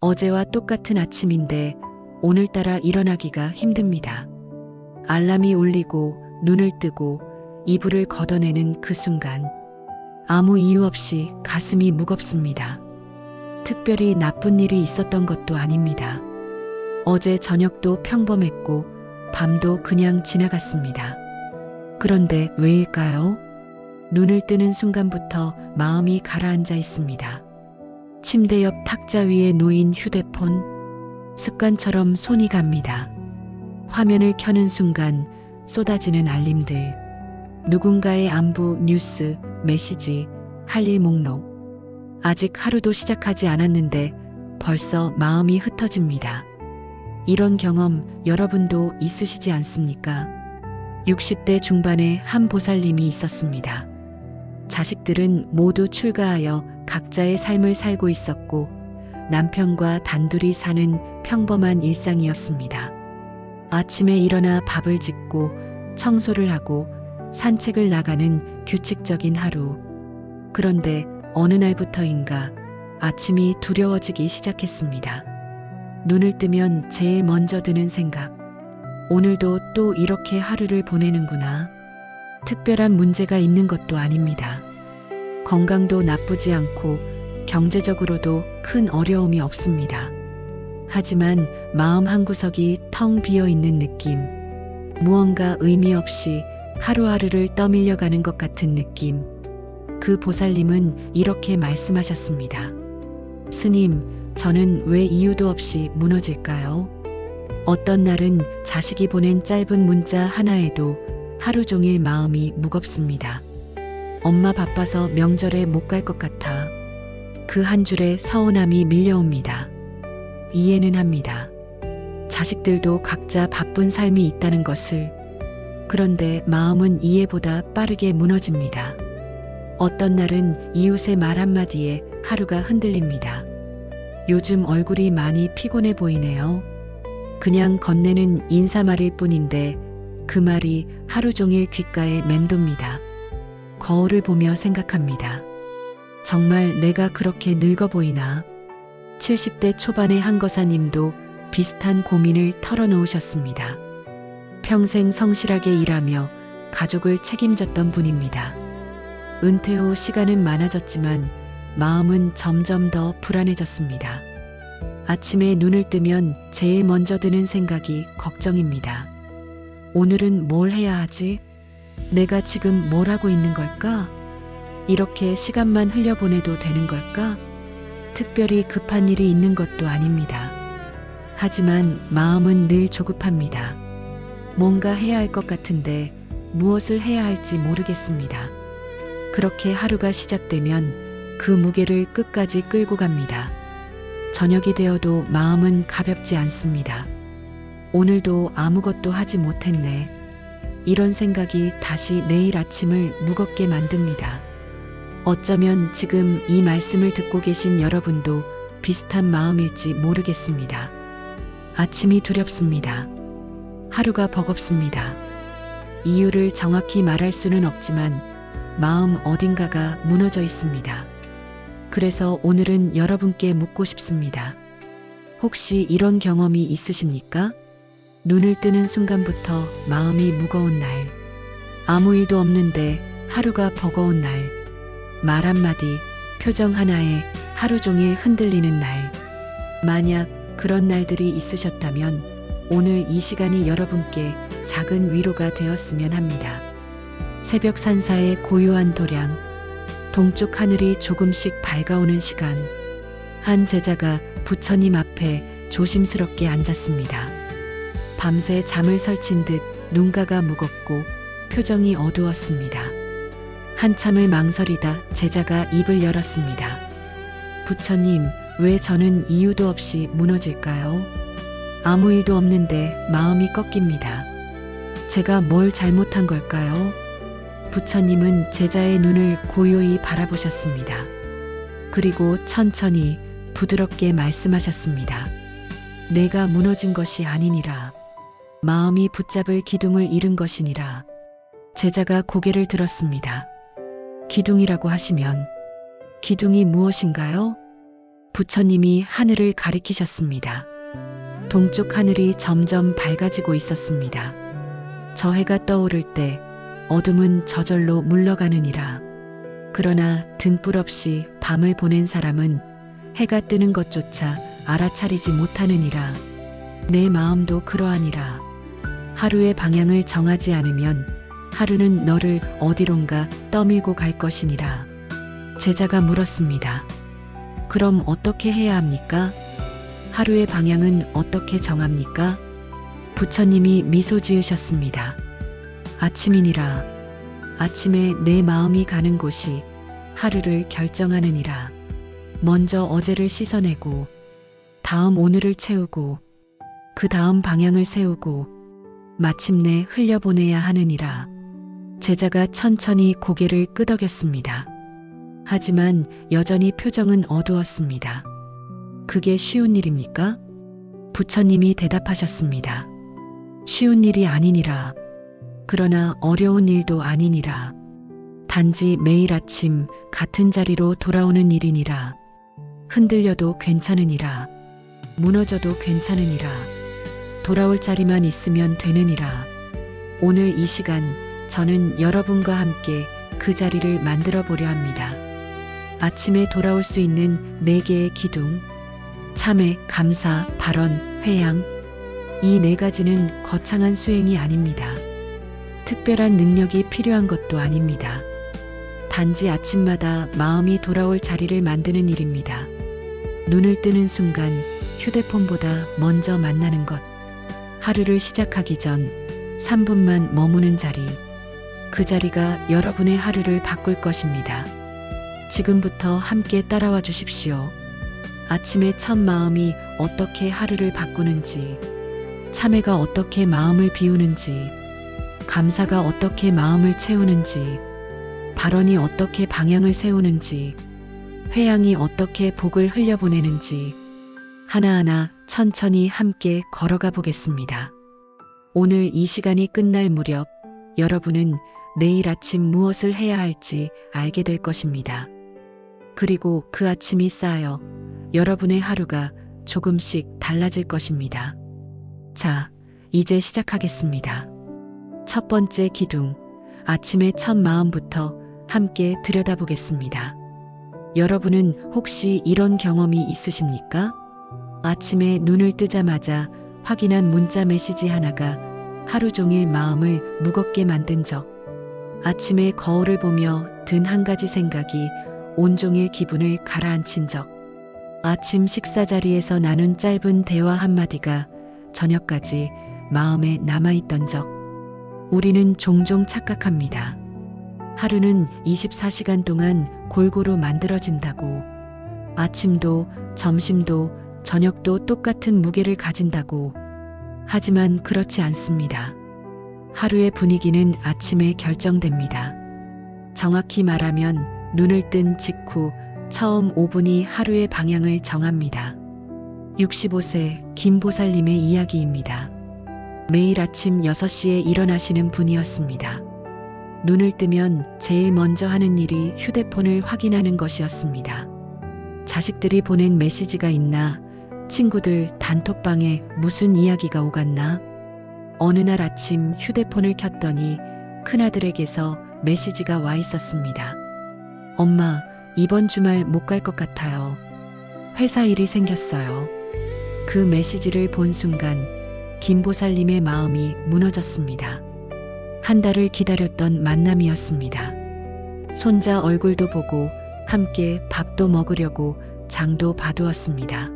어제와 똑같은 아침인데 오늘따라 일어나기가 힘듭니다. 알람이 울리고 눈을 뜨고 이불을 걷어내는 그 순간 아무 이유 없이 가슴이 무겁습니다. 특별히 나쁜 일이 있었던 것도 아닙니다. 어제 저녁도 평범했고 밤도 그냥 지나갔습니다. 그런데 왜일까요? 눈을 뜨는 순간부터 마음이 가라앉아 있습니다. 침대 옆 탁자 위에 놓인 휴대폰, 습관처럼 손이 갑니다. 화면을 켜는 순간 쏟아지는 알림들, 누군가의 안부 뉴스, 메시지, 할 일 목록. 아직 하루도 시작하지 않았는데 벌써 마음이 흩어집니다. 이런 경험 여러분도 있으시지 않습니까? 60대 중반에 한 보살님이 있었습니다. 자식들은 모두 출가하여 각자의 삶을 살고 있었고 남편과 단둘이 사는 평범한 일상이었습니다. 아침에 일어나 밥을 짓고 청소를 하고 산책을 나가는 규칙적인 하루. 그런데 어느 날부터인가 아침이 두려워지기 시작했습니다. 눈을 뜨면 제일 먼저 드는 생각. 오늘도 또 이렇게 하루를 보내는구나. 특별한 문제가 있는 것도 아닙니다. 건강도 나쁘지 않고 경제적으로도 큰 어려움이 없습니다. 하지만 마음 한구석이 텅 비어 있는 느낌. 무언가 의미 없이 하루하루를 떠밀려가는 것 같은 느낌. 그 보살님은 이렇게 말씀하셨습니다. 스님, 저는 왜 이유도 없이 무너질까요? 어떤 날은 자식이 보낸 짧은 문자 하나에도 하루 종일 마음이 무겁습니다. 엄마 바빠서 명절에 못 갈 것 같아. 그 한 줄에 서운함이 밀려옵니다. 이해는 합니다. 자식들도 각자 바쁜 삶이 있다는 것을. 그런데 마음은 이해보다 빠르게 무너집니다. 어떤 날은 이웃의 말 한마디에 하루가 흔들립니다. 요즘 얼굴이 많이 피곤해 보이네요. 그냥 건네는 인사말일 뿐인데 그 말이 하루 종일 귓가에 맴돕니다. 거울을 보며 생각합니다. 정말 내가 그렇게 늙어 보이나? 70대 초반의 한거사님도 비슷한 고민을 털어놓으셨습니다. 평생 성실하게 일하며 가족을 책임졌던 분입니다. 은퇴 후 시간은 많아졌지만 마음은 점점 더 불안해졌습니다. 아침에 눈을 뜨면 제일 먼저 드는 생각이 걱정입니다. 오늘은 뭘 해야 하지? 내가 지금 뭘 하고 있는 걸까? 이렇게 시간만 흘려보내도 되는 걸까? 특별히 급한 일이 있는 것도 아닙니다. 하지만 마음은 늘 조급합니다. 뭔가 해야 할 것 같은데 무엇을 해야 할지 모르겠습니다. 그렇게 하루가 시작되면 그 무게를 끝까지 끌고 갑니다. 저녁이 되어도 마음은 가볍지 않습니다. 오늘도 아무것도 하지 못했네. 이런 생각이 다시 내일 아침을 무겁게 만듭니다. 어쩌면 지금 이 말씀을 듣고 계신 여러분도 비슷한 마음일지 모르겠습니다. 아침이 두렵습니다. 하루가 버겁습니다. 이유를 정확히 말할 수는 없지만 마음 어딘가가 무너져 있습니다. 그래서 오늘은 여러분께 묻고 싶습니다. 혹시 이런 경험이 있으십니까? 눈을 뜨는 순간부터 마음이 무거운 날, 아무 일도 없는데 하루가 버거운 날, 말 한마디, 표정 하나에 하루 종일 흔들리는 날. 만약 그런 날들이 있으셨다면 오늘 이 시간이 여러분께 작은 위로가 되었으면 합니다. 새벽 산사의 고요한 도량, 동쪽 하늘이 조금씩 밝아오는 시간. 한 제자가 부처님 앞에 조심스럽게 앉았습니다. 밤새 잠을 설친 듯 눈가가 무겁고 표정이 어두웠습니다. 한참을 망설이다 제자가 입을 열었습니다. 부처님, 왜 저는 이유도 없이 무너질까요? 아무 일도 없는데 마음이 꺾입니다. 제가 뭘 잘못한 걸까요? 부처님은 제자의 눈을 고요히 바라보셨습니다. 그리고 천천히 부드럽게 말씀하셨습니다. 내가 무너진 것이 아니니라. 마음이 붙잡을 기둥을 잃은 것이니라. 제자가 고개를 들었습니다. 기둥이라고 하시면 기둥이 무엇인가요? 부처님이 하늘을 가리키셨습니다. 동쪽 하늘이 점점 밝아지고 있었습니다. 저 해가 떠오를 때 어둠은 저절로 물러가느니라. 그러나 등불 없이 밤을 보낸 사람은 해가 뜨는 것조차 알아차리지 못하느니라. 내 마음도 그러하니라. 하루의 방향을 정하지 않으면 하루는 너를 어디론가 떠밀고 갈 것이니라. 제자가 물었습니다. 그럼 어떻게 해야 합니까? 하루의 방향은 어떻게 정합니까? 부처님이 미소 지으셨습니다. 아침이니라. 아침에 내 마음이 가는 곳이 하루를 결정하느니라. 먼저 어제를 씻어내고 다음 오늘을 채우고 그 다음 방향을 세우고 마침내 흘려보내야 하느니라. 제자가 천천히 고개를 끄덕였습니다. 하지만 여전히 표정은 어두웠습니다. 그게 쉬운 일입니까? 부처님이 대답하셨습니다. 쉬운 일이 아니니라. 그러나 어려운 일도 아니니라. 단지 매일 아침 같은 자리로 돌아오는 일이니라. 흔들려도 괜찮으니라. 무너져도 괜찮으니라. 돌아올 자리만 있으면 되느니라. 오늘 이 시간 저는 여러분과 함께 그 자리를 만들어 보려 합니다. 아침에 돌아올 수 있는 4개의 기둥, 참회, 감사, 발언, 회양, 이 4가지는 거창한 수행이 아닙니다. 특별한 능력이 필요한 것도 아닙니다. 단지 아침마다 마음이 돌아올 자리를 만드는 일입니다. 눈을 뜨는 순간 휴대폰보다 먼저 만나는 것, 하루를 시작하기 전 3분만 머무는 자리, 그 자리가 여러분의 하루를 바꿀 것입니다. 지금부터 함께 따라와 주십시오. 아침의 첫 마음이 어떻게 하루를 바꾸는지, 참회가 어떻게 마음을 비우는지, 감사가 어떻게 마음을 채우는지, 발언이 어떻게 방향을 세우는지, 회양이 어떻게 복을 흘려보내는지 하나하나 천천히 함께 걸어가 보겠습니다. 오늘 이 시간이 끝날 무렵 여러분은 내일 아침 무엇을 해야 할지 알게 될 것입니다. 그리고 그 아침이 쌓여 여러분의 하루가 조금씩 달라질 것입니다. 자, 이제 시작하겠습니다. 첫 번째 기둥, 아침의 첫 마음부터 함께 들여다보겠습니다. 여러분은 혹시 이런 경험이 있으십니까? 아침에 눈을 뜨자마자 확인한 문자 메시지 하나가 하루 종일 마음을 무겁게 만든 적, 아침에 거울을 보며 든 한 가지 생각이 온종일 기분을 가라앉힌 적, 아침 식사 자리에서 나눈 짧은 대화 한마디가 저녁까지 마음에 남아있던 적. 우리는 종종 착각합니다. 하루는 24시간 동안 골고루 만들어진다고, 아침도 점심도 저녁도 똑같은 무게를 가진다고. 하지만 그렇지 않습니다. 하루의 분위기는 아침에 결정됩니다. 정확히 말하면 눈을 뜬 직후 처음 5분이 하루의 방향을 정합니다. 65세 김보살님의 이야기입니다. 매일 아침 6시에 일어나시는 분이었습니다. 눈을 뜨면 제일 먼저 하는 일이 휴대폰을 확인하는 것이었습니다. 자식들이 보낸 메시지가 있나, 친구들 단톡방에 무슨 이야기가 오갔나. 어느 날 아침 휴대폰을 켰더니 큰아들에게서 메시지가 와 있었습니다. 엄마, 이번 주말 못 갈 것 같아요. 회사 일이 생겼어요. 그 메시지를 본 순간 김보살님의 마음이 무너졌습니다. 한 달을 기다렸던 만남이었습니다. 손자 얼굴도 보고 함께 밥도 먹으려고 장도 봐두었습니다.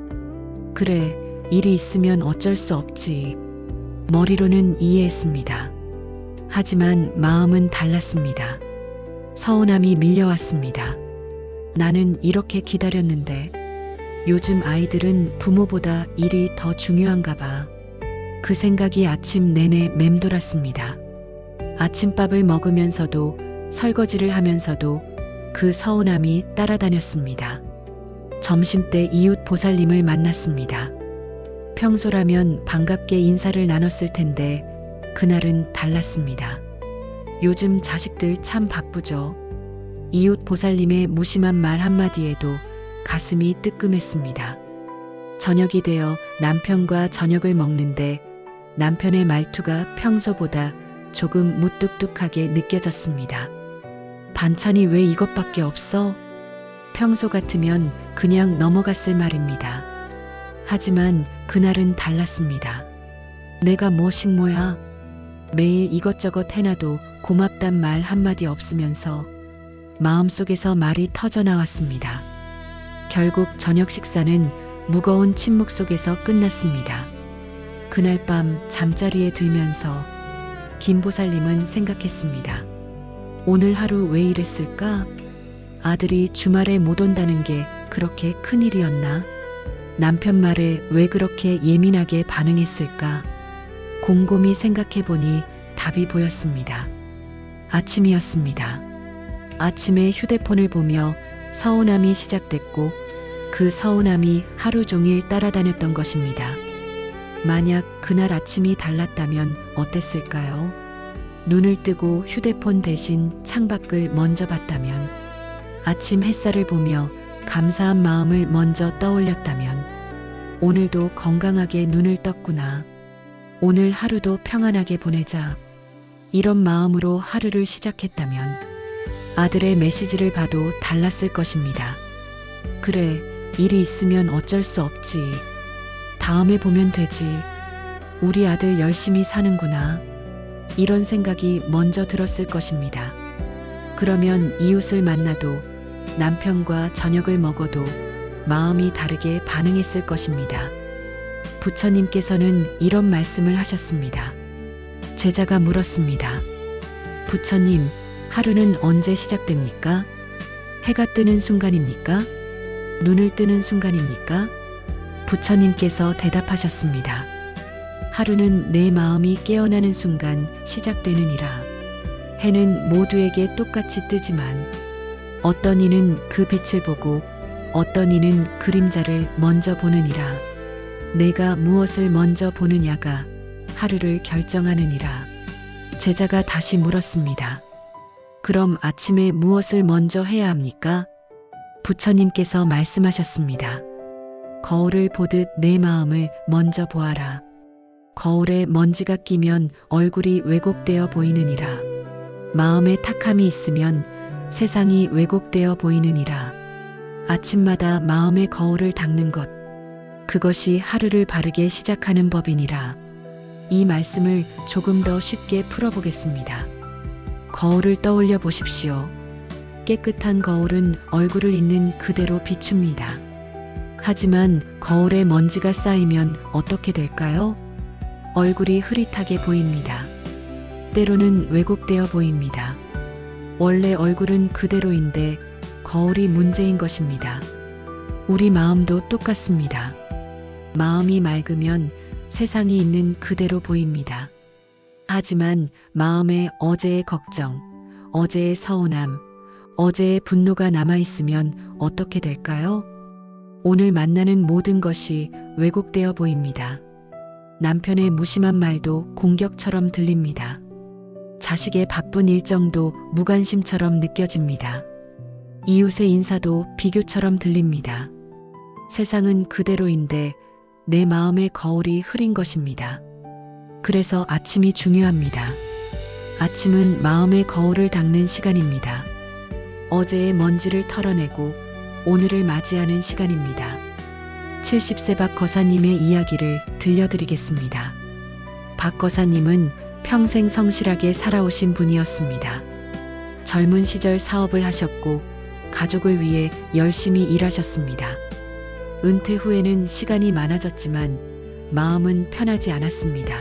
그래, 일이 있으면 어쩔 수 없지. 머리로는 이해했습니다. 하지만 마음은 달랐습니다. 서운함이 밀려왔습니다. 나는 이렇게 기다렸는데 요즘 아이들은 부모보다 일이 더 중요한가 봐. 그 생각이 아침 내내 맴돌았습니다. 아침밥을 먹으면서도 설거지를 하면서도 그 서운함이 따라다녔습니다. 점심때 이웃 보살님을 만났습니다. 평소라면 반갑게 인사를 나눴을 텐데 그날은 달랐습니다. 요즘 자식들 참 바쁘죠. 이웃 보살님의 무심한 말 한마디에도 가슴이 뜨끔했습니다. 저녁이 되어 남편과 저녁을 먹는데 남편의 말투가 평소보다 조금 무뚝뚝하게 느껴졌습니다. 반찬이 왜 이것밖에 없어? 평소 같으면 그냥 넘어갔을 말입니다. 하지만 그날은 달랐습니다. 내가 뭐 식모야? 매일 이것저것 해놔도 고맙단 말 한마디 없으면서 마음속에서 말이 터져 나왔습니다. 결국 저녁 식사는 무거운 침묵 속에서 끝났습니다. 그날 밤 잠자리에 들면서 김보살님은 생각했습니다. 오늘 하루 왜 이랬을까? 아들이 주말에 못 온다는 게 그렇게 큰일이었나? 남편 말에 왜 그렇게 예민하게 반응했을까? 곰곰이 생각해보니 답이 보였습니다. 아침이었습니다. 아침에 휴대폰을 보며 서운함이 시작됐고 그 서운함이 하루 종일 따라다녔던 것입니다. 만약 그날 아침이 달랐다면 어땠을까요? 눈을 뜨고 휴대폰 대신 창밖을 먼저 봤다면, 아침 햇살을 보며 감사한 마음을 먼저 떠올렸다면, 오늘도 건강하게 눈을 떴구나. 오늘 하루도 평안하게 보내자. 이런 마음으로 하루를 시작했다면 아들의 메시지를 봐도 달랐을 것입니다. 그래, 일이 있으면 어쩔 수 없지. 다음에 보면 되지. 우리 아들 열심히 사는구나. 이런 생각이 먼저 들었을 것입니다. 그러면 이웃을 만나도 남편과 저녁을 먹어도 마음이 다르게 반응했을 것입니다. 부처님께서는 이런 말씀을 하셨습니다. 제자가 물었습니다. 부처님, 하루는 언제 시작됩니까? 해가 뜨는 순간입니까? 눈을 뜨는 순간입니까? 부처님께서 대답하셨습니다. 하루는 내 마음이 깨어나는 순간 시작되느니라. 해는 모두에게 똑같이 뜨지만 어떤 이는 그 빛을 보고 어떤 이는 그림자를 먼저 보느니라. 내가 무엇을 먼저 보느냐가 하루를 결정하느니라. 제자가 다시 물었습니다. 그럼 아침에 무엇을 먼저 해야 합니까? 부처님께서 말씀하셨습니다. 거울을 보듯 내 마음을 먼저 보아라. 거울에 먼지가 끼면 얼굴이 왜곡되어 보이느니라. 마음에 탁함이 있으면 세상이 왜곡되어 보이느니라. 아침마다 마음의 거울을 닦는 것, 그것이 하루를 바르게 시작하는 법이니라. 이 말씀을 조금 더 쉽게 풀어보겠습니다. 거울을 떠올려 보십시오. 깨끗한 거울은 얼굴을 있는 그대로 비춥니다. 하지만 거울에 먼지가 쌓이면 어떻게 될까요? 얼굴이 흐릿하게 보입니다. 때로는 왜곡되어 보입니다. 원래 얼굴은 그대로인데 거울이 문제인 것입니다. 우리 마음도 똑같습니다. 마음이 맑으면 세상이 있는 그대로 보입니다. 하지만 마음에 어제의 걱정, 어제의 서운함, 어제의 분노가 남아있으면 어떻게 될까요? 오늘 만나는 모든 것이 왜곡되어 보입니다. 남편의 무심한 말도 공격처럼 들립니다. 자식의 바쁜 일정도 무관심처럼 느껴집니다. 이웃의 인사도 비교처럼 들립니다. 세상은 그대로인데 내 마음의 거울이 흐린 것입니다. 그래서 아침이 중요합니다. 아침은 마음의 거울을 닦는 시간입니다. 어제의 먼지를 털어내고 오늘을 맞이하는 시간입니다. 70세 박 거사님의 이야기를 들려드리겠습니다. 박 거사님은 평생 성실하게 살아오신 분이었습니다. 젊은 시절 사업을 하셨고 가족을 위해 열심히 일하셨습니다. 은퇴 후에는 시간이 많아졌지만 마음은 편하지 않았습니다.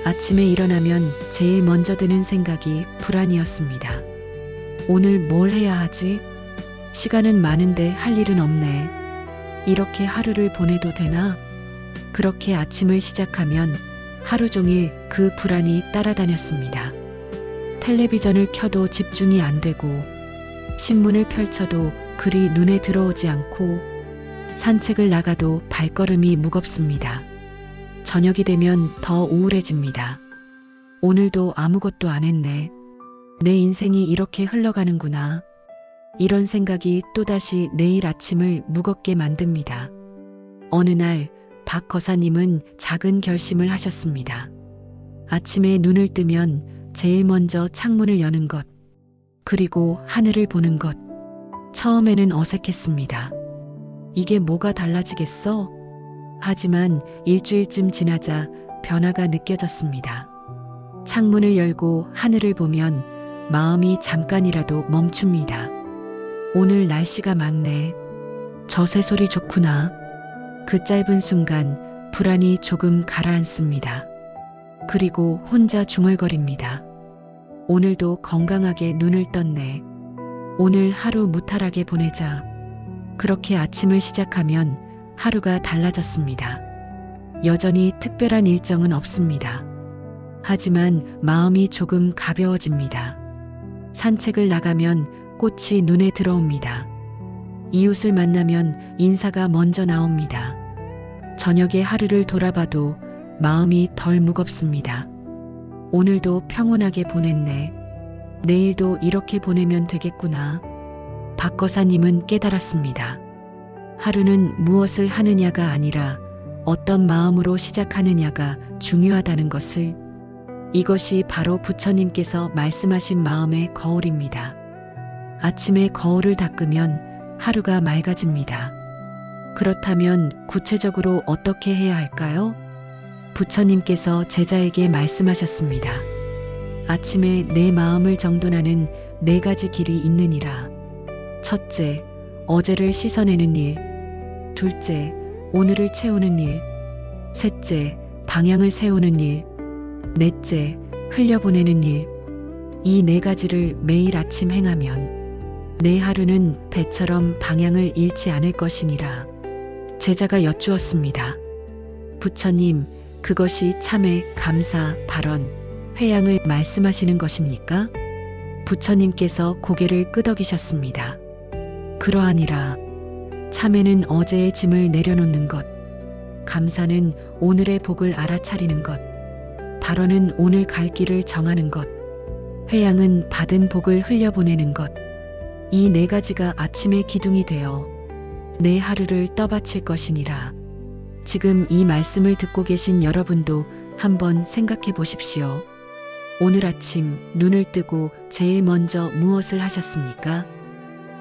아침에 일어나면 제일 먼저 드는 생각이 불안이었습니다. 오늘 뭘 해야 하지? 시간은 많은데 할 일은 없네. 이렇게 하루를 보내도 되나? 그렇게 아침을 시작하면 하루 종일 그 불안이 따라다녔습니다. 텔레비전을 켜도 집중이 안 되고 신문을 펼쳐도 글이 눈에 들어오지 않고 산책을 나가도 발걸음이 무겁습니다. 저녁이 되면 더 우울해집니다. 오늘도 아무것도 안 했네. 내 인생이 이렇게 흘러가는구나. 이런 생각이 또다시 내일 아침을 무겁게 만듭니다. 어느 날 박 거사님은 작은 결심을 하셨습니다. 아침에 눈을 뜨면 제일 먼저 창문을 여는 것, 그리고 하늘을 보는 것. 처음에는 어색했습니다. 이게 뭐가 달라지겠어? 하지만 일주일쯤 지나자 변화가 느껴졌습니다. 창문을 열고 하늘을 보면 마음이 잠깐이라도 멈춥니다. 오늘 날씨가 맑네. 저 새소리 좋구나. 그 짧은 순간 불안이 조금 가라앉습니다. 그리고 혼자 중얼거립니다. 오늘도 건강하게 눈을 떴네. 오늘 하루 무탈하게 보내자. 그렇게 아침을 시작하면 하루가 달라졌습니다. 여전히 특별한 일정은 없습니다. 하지만 마음이 조금 가벼워집니다. 산책을 나가면 꽃이 눈에 들어옵니다. 이웃을 만나면 인사가 먼저 나옵니다. 저녁에 하루를 돌아봐도 마음이 덜 무겁습니다. 오늘도 평온하게 보냈네. 내일도 이렇게 보내면 되겠구나. 박 거사님은 깨달았습니다. 하루는 무엇을 하느냐가 아니라 어떤 마음으로 시작하느냐가 중요하다는 것을. 이것이 바로 부처님께서 말씀하신 마음의 거울입니다. 아침에 거울을 닦으면 하루가 맑아집니다. 그렇다면 구체적으로 어떻게 해야 할까요? 부처님께서 제자에게 말씀하셨습니다. 아침에 내 마음을 정돈하는 4가지 길이 있느니라. 첫째, 어제를 씻어내는 일. 둘째, 오늘을 채우는 일. 셋째, 방향을 세우는 일. 넷째, 흘려보내는 일. 이 4가지를 매일 아침 행하면 내 하루는 배처럼 방향을 잃지 않을 것이니라. 제자가 여쭈었습니다. 부처님, 그것이 참회, 감사, 발언, 회양을 말씀하시는 것입니까? 부처님께서 고개를 끄덕이셨습니다. 그러하니라. 참회는 어제의 짐을 내려놓는 것, 감사는 오늘의 복을 알아차리는 것, 발언은 오늘 갈 길을 정하는 것, 회양은 받은 복을 흘려보내는 것. 이 4가지가 아침의 기둥이 되어 내 하루를 떠받칠 것이니라. 지금 이 말씀을 듣고 계신 여러분도 한번 생각해 보십시오. 오늘 아침 눈을 뜨고 제일 먼저 무엇을 하셨습니까?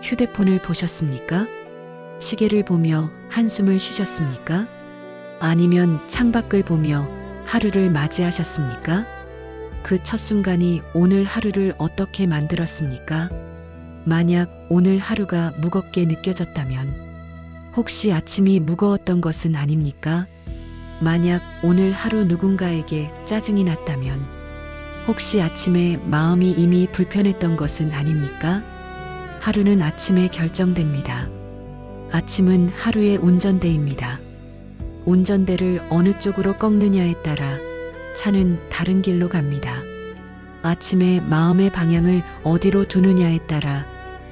휴대폰을 보셨습니까? 시계를 보며 한숨을 쉬셨습니까? 아니면 창밖을 보며 하루를 맞이하셨습니까? 그 첫 순간이 오늘 하루를 어떻게 만들었습니까? 만약 오늘 하루가 무겁게 느껴졌다면 혹시 아침이 무거웠던 것은 아닙니까? 만약 오늘 하루 누군가에게 짜증이 났다면 혹시 아침에 마음이 이미 불편했던 것은 아닙니까? 하루는 아침에 결정됩니다. 아침은 하루의 운전대입니다. 운전대를 어느 쪽으로 꺾느냐에 따라 차는 다른 길로 갑니다. 아침에 마음의 방향을 어디로 두느냐에 따라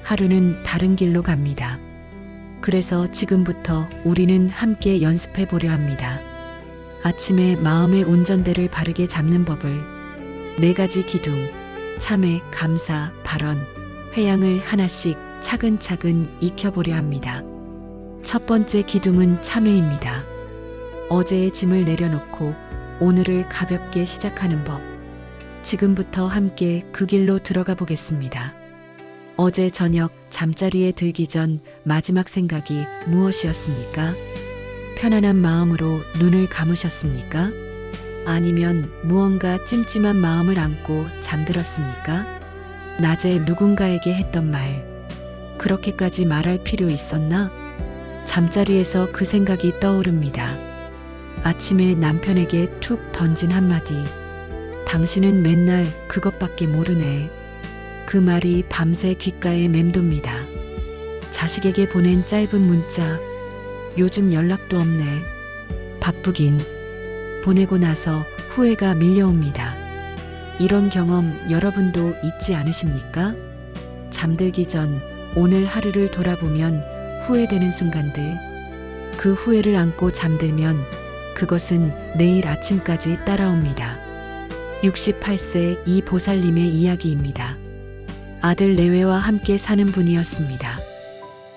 하루는 다른 길로 갑니다. 그래서 지금부터 우리는 함께 연습해 보려 합니다. 아침에 마음의 운전대를 바르게 잡는 법을 4가지 기둥, 참회, 감사, 발언, 회양을 하나씩 차근차근 익혀보려 합니다. 첫 번째 기둥은 참회입니다. 어제의 짐을 내려놓고 오늘을 가볍게 시작하는 법. 지금부터 함께 그 길로 들어가 보겠습니다. 어제 저녁 잠자리에 들기 전 마지막 생각이 무엇이었습니까? 편안한 마음으로 눈을 감으셨습니까? 아니면 무언가 찜찜한 마음을 안고 잠들었습니까? 낮에 누군가에게 했던 말, 그렇게까지 말할 필요 있었나? 잠자리에서 그 생각이 떠오릅니다. 아침에 남편에게 툭 던진 한마디, 당신은 맨날 그것밖에 모르네. 그 말이 밤새 귓가에 맴돕니다. 자식에게 보낸 짧은 문자, 요즘 연락도 없네. 바쁘긴. 보내고 나서 후회가 밀려옵니다. 이런 경험 여러분도 있지 않으십니까? 잠들기 전 오늘 하루를 돌아보면 후회되는 순간들, 그 후회를 안고 잠들면 그것은 내일 아침까지 따라옵니다. 68세 이 보살님의 이야기입니다. 아들 내외와 함께 사는 분이었습니다.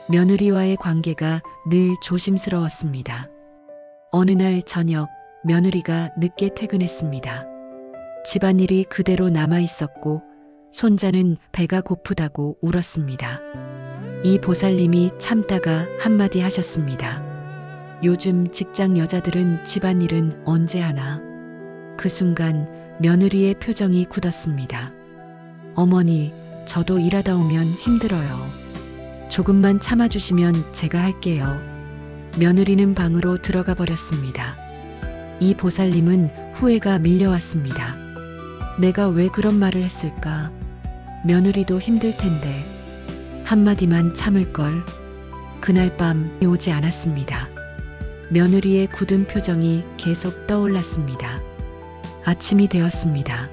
며느리와의 관계가 늘 조심스러웠습니다. 어느 날 저녁 며느리가 늦게 퇴근했습니다. 집안일이 그대로 남아 있었고 손자는 배가 고프다고 울었습니다. 이 보살님이 참다가 한마디 하셨습니다. 요즘 직장 여자들은 집안일은 언제 하나? 그 순간 며느리의 표정이 굳었습니다. 어머니, 저도 일하다 오면 힘들어요. 조금만 참아주시면 제가 할게요. 며느리는 방으로 들어가 버렸습니다. 이 보살님은 후회가 밀려왔습니다. 내가 왜 그런 말을 했을까? 며느리도 힘들 텐데. 한마디만 참을걸. 그날 밤 오지 않았습니다. 며느리의 굳은 표정이 계속 떠올랐습니다. 아침이 되었습니다.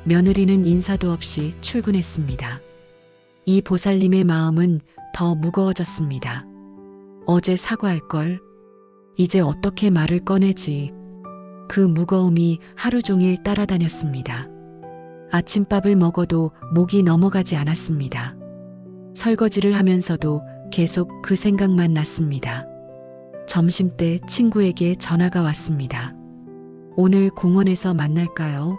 며느리는 인사도 없이 출근했습니다. 이 보살님의 마음은 더 무거워졌습니다. 어제 사과할걸. 이제 어떻게 말을 꺼내지. 그 무거움이 하루 종일 따라다녔습니다. 아침밥을 먹어도 목이 넘어가지 않았습니다. 설거지를 하면서도 계속 그 생각만 났습니다. 점심때 친구에게 전화가 왔습니다. 오늘 공원에서 만날까요?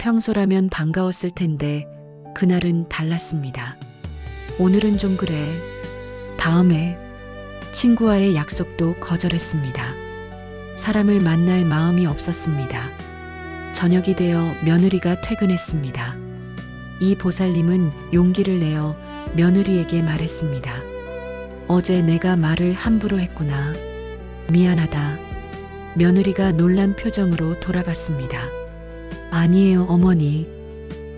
평소라면 반가웠을 텐데 그날은 달랐습니다. 오늘은 좀 그래. 다음에. 친구와의 약속도 거절했습니다. 사람을 만날 마음이 없었습니다. 저녁이 되어 며느리가 퇴근했습니다. 이 보살님은 용기를 내어 며느리에게 말했습니다. 어제 내가 말을 함부로 했구나. 미안하다. 며느리가 놀란 표정으로 돌아봤습니다. 아니에요, 어머니.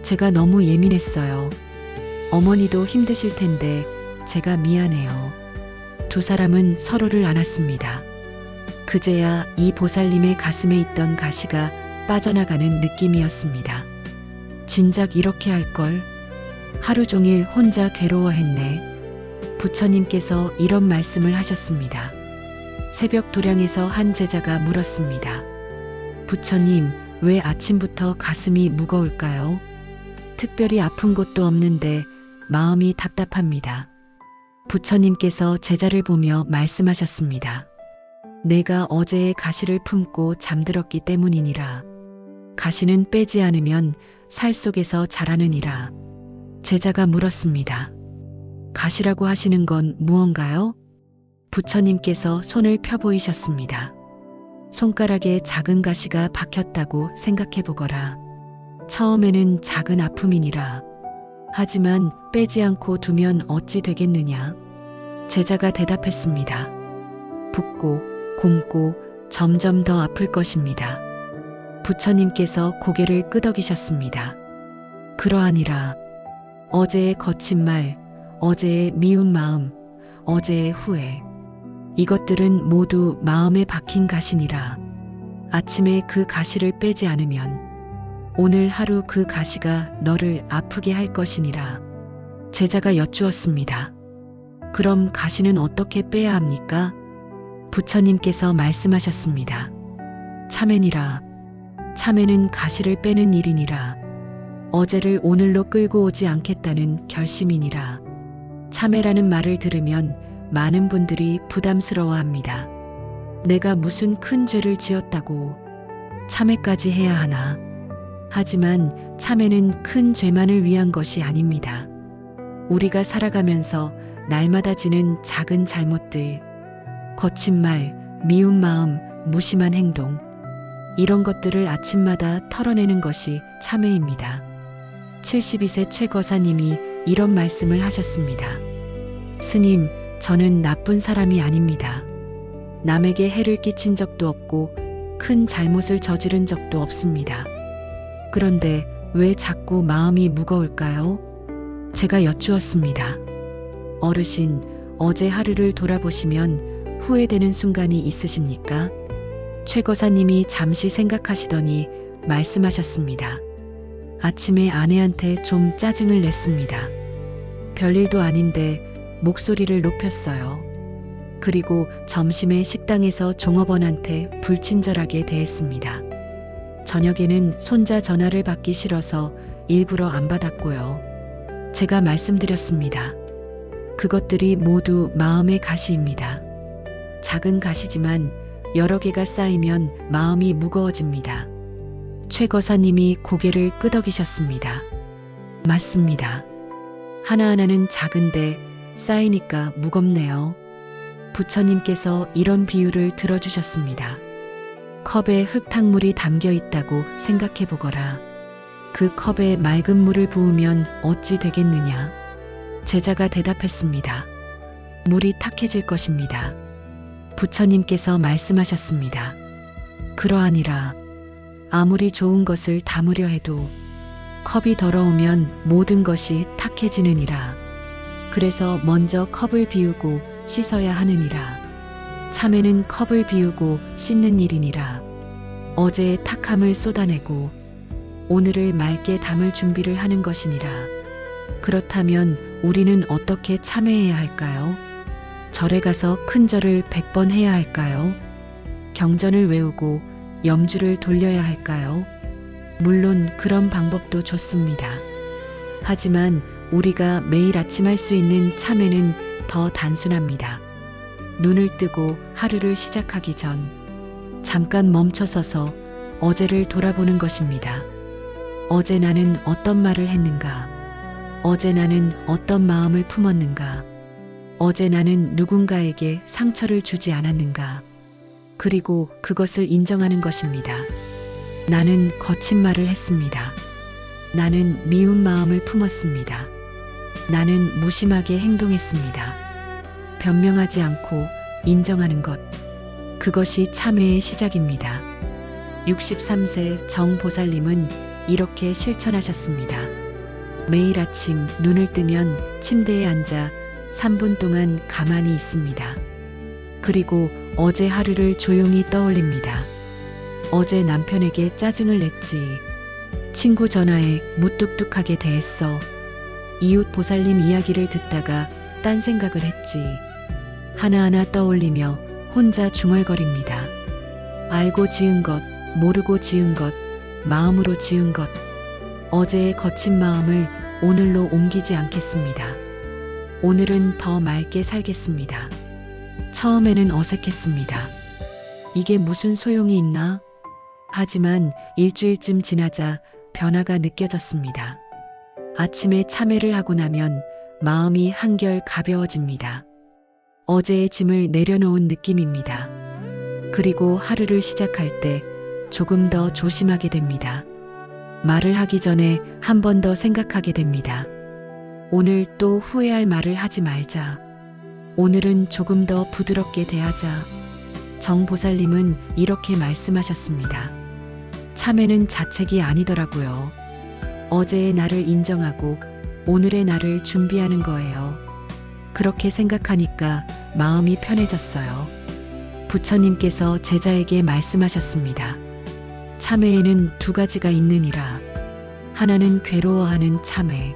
제가 너무 예민했어요. 어머니도 힘드실 텐데 제가 미안해요. 두 사람은 서로를 안았습니다. 그제야 이 보살님의 가슴에 있던 가시가 빠져나가는 느낌이었습니다. 진작 이렇게 할걸. 하루 종일 혼자 괴로워했네. 부처님께서 이런 말씀을 하셨습니다. 새벽 도량에서 한 제자가 물었습니다. 부처님, 왜 아침부터 가슴이 무거울까요? 특별히 아픈 곳도 없는데 마음이 답답합니다. 부처님께서 제자를 보며 말씀하셨습니다. 내가 어제의 가시를 품고 잠들었기 때문이니라. 가시는 빼지 않으면 살 속에서 자라느니라. 제자가 물었습니다. 가시라고 하시는 건 무언가요? 부처님께서 손을 펴 보이셨습니다. 손가락에 작은 가시가 박혔다고 생각해 보거라. 처음에는 작은 아픔이니라. 하지만 빼지 않고 두면 어찌 되겠느냐? 제자가 대답했습니다. 붓고 곪고 점점 더 아플 것입니다. 부처님께서 고개를 끄덕이셨습니다. 그러하니라. 어제의 거친 말, 어제의 미운 마음, 어제의 후회. 이것들은 모두 마음에 박힌 가시니라. 아침에 그 가시를 빼지 않으면 오늘 하루 그 가시가 너를 아프게 할 것이니라. 제자가 여쭈었습니다. 그럼 가시는 어떻게 빼야 합니까? 부처님께서 말씀하셨습니다. 참회니라. 참회는 가시를 빼는 일이니라. 어제를 오늘로 끌고 오지 않겠다는 결심이니라. 참회라는 말을 들으면 많은 분들이 부담스러워합니다. 내가 무슨 큰 죄를 지었다고 참회까지 해야 하나? 하지만 참회는 큰 죄만을 위한 것이 아닙니다. 우리가 살아가면서 날마다 지는 작은 잘못들, 거친 말, 미운 마음, 무심한 행동, 이런 것들을 아침마다 털어내는 것이 참회입니다. 72세 최거사님이 이런 말씀을 하셨습니다. 스님, 저는 나쁜 사람이 아닙니다. 남에게 해를 끼친 적도 없고 큰 잘못을 저지른 적도 없습니다. 그런데 왜 자꾸 마음이 무거울까요? 제가 여쭈었습니다. 어르신, 어제 하루를 돌아보시면 후회되는 순간이 있으십니까? 최거사님이 잠시 생각하시더니 말씀하셨습니다. 아침에 아내한테 좀 짜증을 냈습니다. 별일도 아닌데 목소리를 높였어요. 그리고 점심에 식당에서 종업원한테 불친절하게 대했습니다. 저녁에는 손자 전화를 받기 싫어서 일부러 안 받았고요. 제가 말씀드렸습니다. 그것들이 모두 마음의 가시입니다. 작은 가시지만 여러 개가 쌓이면 마음이 무거워집니다. 최 거사님이 고개를 끄덕이셨습니다. 맞습니다. 하나하나는 작은데 쌓이니까 무겁네요. 부처님께서 이런 비유를 들어주셨습니다. 컵에 흙탕물이 담겨 있다고 생각해 보거라. 그 컵에 맑은 물을 부으면 어찌 되겠느냐? 제자가 대답했습니다. 물이 탁해질 것입니다. 부처님께서 말씀하셨습니다. 그러하니라. 아무리 좋은 것을 담으려 해도 컵이 더러우면 모든 것이 탁해지느니라. 그래서 먼저 컵을 비우고 씻어야 하느니라. 참회는 컵을 비우고 씻는 일이니라. 어제의 탁함을 쏟아내고 오늘을 맑게 담을 준비를 하는 것이니라. 그렇다면 우리는 어떻게 참회해야 할까요? 절에 가서 큰 절을 100번 해야 할까요? 경전을 외우고 염주를 돌려야 할까요? 물론 그런 방법도 좋습니다. 하지만 우리가 매일 아침 할 수 있는 참회는 더 단순합니다. 눈을 뜨고 하루를 시작하기 전 잠깐 멈춰서서 어제를 돌아보는 것입니다. 어제 나는 어떤 말을 했는가? 어제 나는 어떤 마음을 품었는가? 어제 나는 누군가에게 상처를 주지 않았는가? 그리고 그것을 인정하는 것입니다. 나는 거친 말을 했습니다. 나는 미운 마음을 품었습니다. 나는 무심하게 행동했습니다. 변명하지 않고 인정하는 것. 그것이 참회의 시작입니다. 63세 정보살님은 이렇게 실천하셨습니다. 매일 아침 눈을 뜨면 침대에 앉아 3분 동안 가만히 있습니다. 그리고 어제 하루를 조용히 떠올립니다. 어제 남편에게 짜증을 냈지. 친구 전화에 무뚝뚝하게 대했어. 이웃 보살님 이야기를 듣다가 딴 생각을 했지. 하나하나 떠올리며 혼자 중얼거립니다. 알고 지은 것, 모르고 지은 것, 마음으로 지은 것. 어제의 거친 마음을 오늘로 옮기지 않겠습니다. 오늘은 더 맑게 살겠습니다. 처음에는 어색했습니다. 이게 무슨 소용이 있나? 하지만 일주일쯤 지나자 변화가 느껴졌습니다. 아침에 참회를 하고 나면 마음이 한결 가벼워집니다. 어제의 짐을 내려놓은 느낌입니다. 그리고 하루를 시작할 때 조금 더 조심하게 됩니다. 말을 하기 전에 한 번 더 생각하게 됩니다. 오늘 또 후회할 말을 하지 말자. 오늘은 조금 더 부드럽게 대하자. 정보살님은 이렇게 말씀하셨습니다. 참회는 자책이 아니더라고요. 어제의 나를 인정하고 오늘의 나를 준비하는 거예요. 그렇게 생각하니까 마음이 편해졌어요. 부처님께서 제자에게 말씀하셨습니다. 참회에는 두 가지가 있느니라. 하나는 괴로워하는 참회,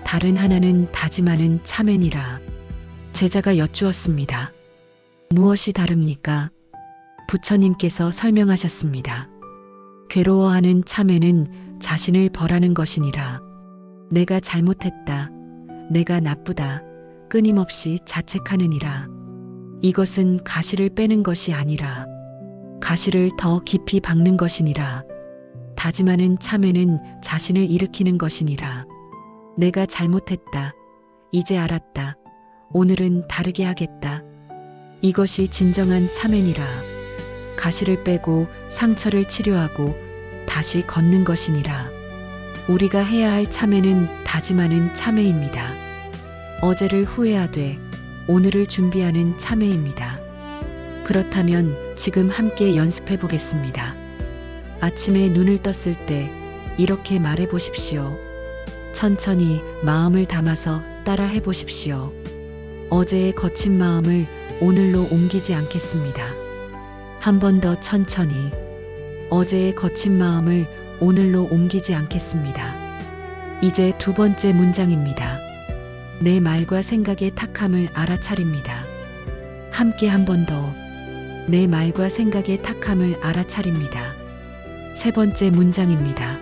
다른 하나는 다짐하는 참회니라. 제자가 여쭈었습니다. 무엇이 다릅니까? 부처님께서 설명하셨습니다. 괴로워하는 참회는 자신을 벌하는 것이니라. 내가 잘못했다. 내가 나쁘다. 끊임없이 자책하느니라. 이것은 가시를 빼는 것이 아니라 가시를 더 깊이 박는 것이니라. 다짐하는 참회는 자신을 일으키는 것이니라. 내가 잘못했다. 이제 알았다. 오늘은 다르게 하겠다. 이것이 진정한 참회니라. 가시를 빼고 상처를 치료하고 다시 걷는 것이니라. 우리가 해야 할 참회는 다짐하는 참회입니다. 어제를 후회하되 오늘을 준비하는 참회입니다. 그렇다면 지금 함께 연습해 보겠습니다. 아침에 눈을 떴을 때 이렇게 말해 보십시오. 천천히 마음을 담아서 따라 해 보십시오. 어제의 거친 마음을 오늘로 옮기지 않겠습니다. 한 번 더 천천히. 어제의 거친 마음을 오늘로 옮기지 않겠습니다. 이제 두 번째 문장입니다. 내 말과 생각의 탁함을 알아차립니다. 함께 한 번 더. 내 말과 생각의 탁함을 알아차립니다. 세 번째 문장입니다.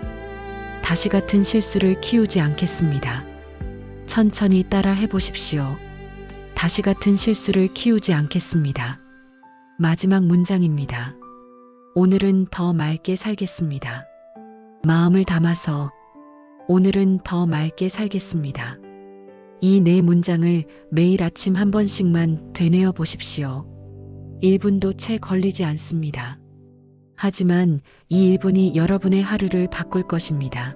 다시 같은 실수를 키우지 않겠습니다. 천천히 따라 해보십시오. 다시 같은 실수를 키우지 않겠습니다. 마지막 문장입니다. 오늘은 더 맑게 살겠습니다. 마음을 담아서 오늘은 더 맑게 살겠습니다. 이 네 문장을 매일 아침 한 번씩만 되뇌어 보십시오. 1분도 채 걸리지 않습니다. 하지만 이 1분이 여러분의 하루를 바꿀 것입니다.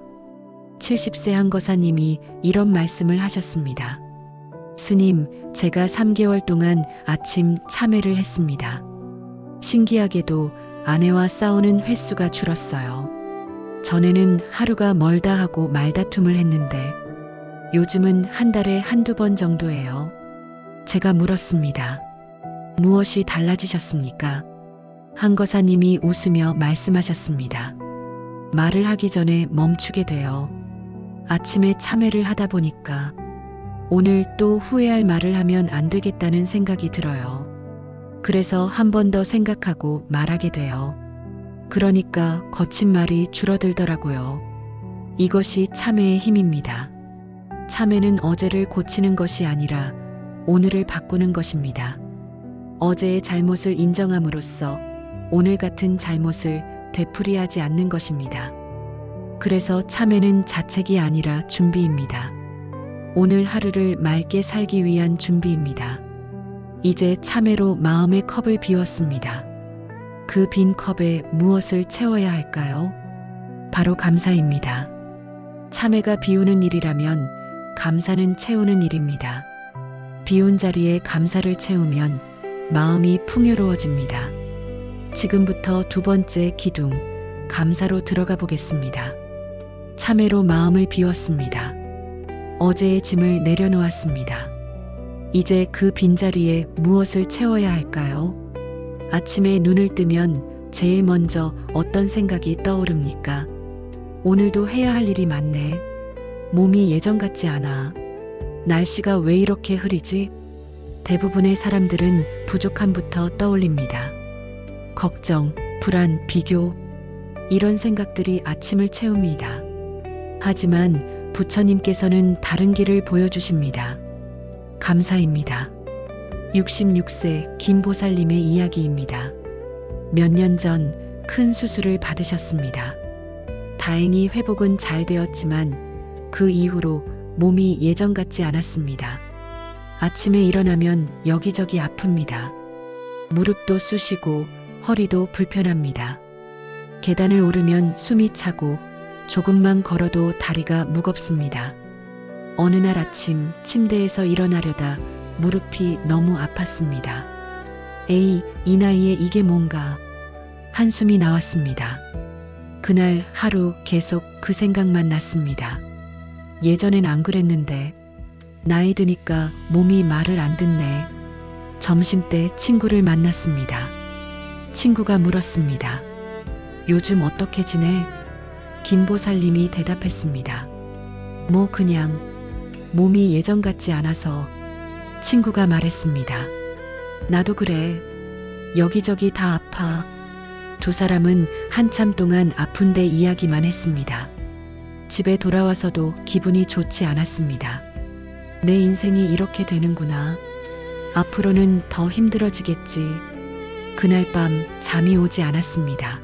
70세 한거사님이 이런 말씀을 하셨습니다. 스님, 제가 3개월 동안 아침 참회를 했습니다. 신기하게도 아내와 싸우는 횟수가 줄었어요. 전에는 하루가 멀다 하고 말다툼을 했는데 요즘은 한 달에 한두 번 정도예요. 제가 물었습니다. 무엇이 달라지셨습니까? 한거사님이 웃으며 말씀하셨습니다. 말을 하기 전에 멈추게 돼요. 아침에 참회를 하다 보니까 오늘 또 후회할 말을 하면 안 되겠다는 생각이 들어요. 그래서 한 번 더 생각하고 말하게 돼요. 그러니까 거친 말이 줄어들더라고요. 이것이 참회의 힘입니다. 참회는 어제를 고치는 것이 아니라 오늘을 바꾸는 것입니다. 어제의 잘못을 인정함으로써 오늘 같은 잘못을 되풀이하지 않는 것입니다. 그래서 참회는 자책이 아니라 준비입니다. 오늘 하루를 맑게 살기 위한 준비입니다. 이제 참회로 마음의 컵을 비웠습니다. 그 빈 컵에 무엇을 채워야 할까요? 바로 감사입니다. 참회가 비우는 일이라면 감사는 채우는 일입니다. 비운 자리에 감사를 채우면 마음이 풍요로워집니다. 지금부터 두 번째 기둥, 감사로 들어가 보겠습니다. 참회로 마음을 비웠습니다. 어제의 짐을 내려놓았습니다. 이제 그 빈자리에 무엇을 채워야 할까요? 아침에 눈을 뜨면 제일 먼저 어떤 생각이 떠오릅니까? 오늘도 해야 할 일이 많네. 몸이 예전 같지 않아. 날씨가 왜 이렇게 흐리지? 대부분의 사람들은 부족함부터 떠올립니다. 걱정, 불안, 비교, 이런 생각들이 아침을 채웁니다. 하지만 부처님께서는 다른 길을 보여주십니다. 감사입니다. 66세 김보살님의 이야기입니다. 몇 년 전 큰 수술을 받으셨습니다. 다행히 회복은 잘 되었지만 그 이후로 몸이 예전 같지 않았습니다. 아침에 일어나면 여기저기 아픕니다. 무릎도 쑤시고 허리도 불편합니다. 계단을 오르면 숨이 차고 조금만 걸어도 다리가 무겁습니다. 어느 날 아침 침대에서 일어나려다 무릎이 너무 아팠습니다. 에이, 이 나이에 이게 뭔가. 한숨이 나왔습니다. 그날 하루 계속 그 생각만 났습니다. 예전엔 안 그랬는데 나이 드니까 몸이 말을 안 듣네. 점심때 친구를 만났습니다. 친구가 물었습니다. 요즘 어떻게 지내? 김보살님이 대답했습니다. 뭐 그냥 몸이 예전 같지 않아서. 친구가 말했습니다. 나도 그래. 여기저기 다 아파. 두 사람은 한참 동안 아픈데 이야기만 했습니다. 집에 돌아와서도 기분이 좋지 않았습니다. 내 인생이 이렇게 되는구나. 앞으로는 더 힘들어지겠지. 그날 밤 잠이 오지 않았습니다.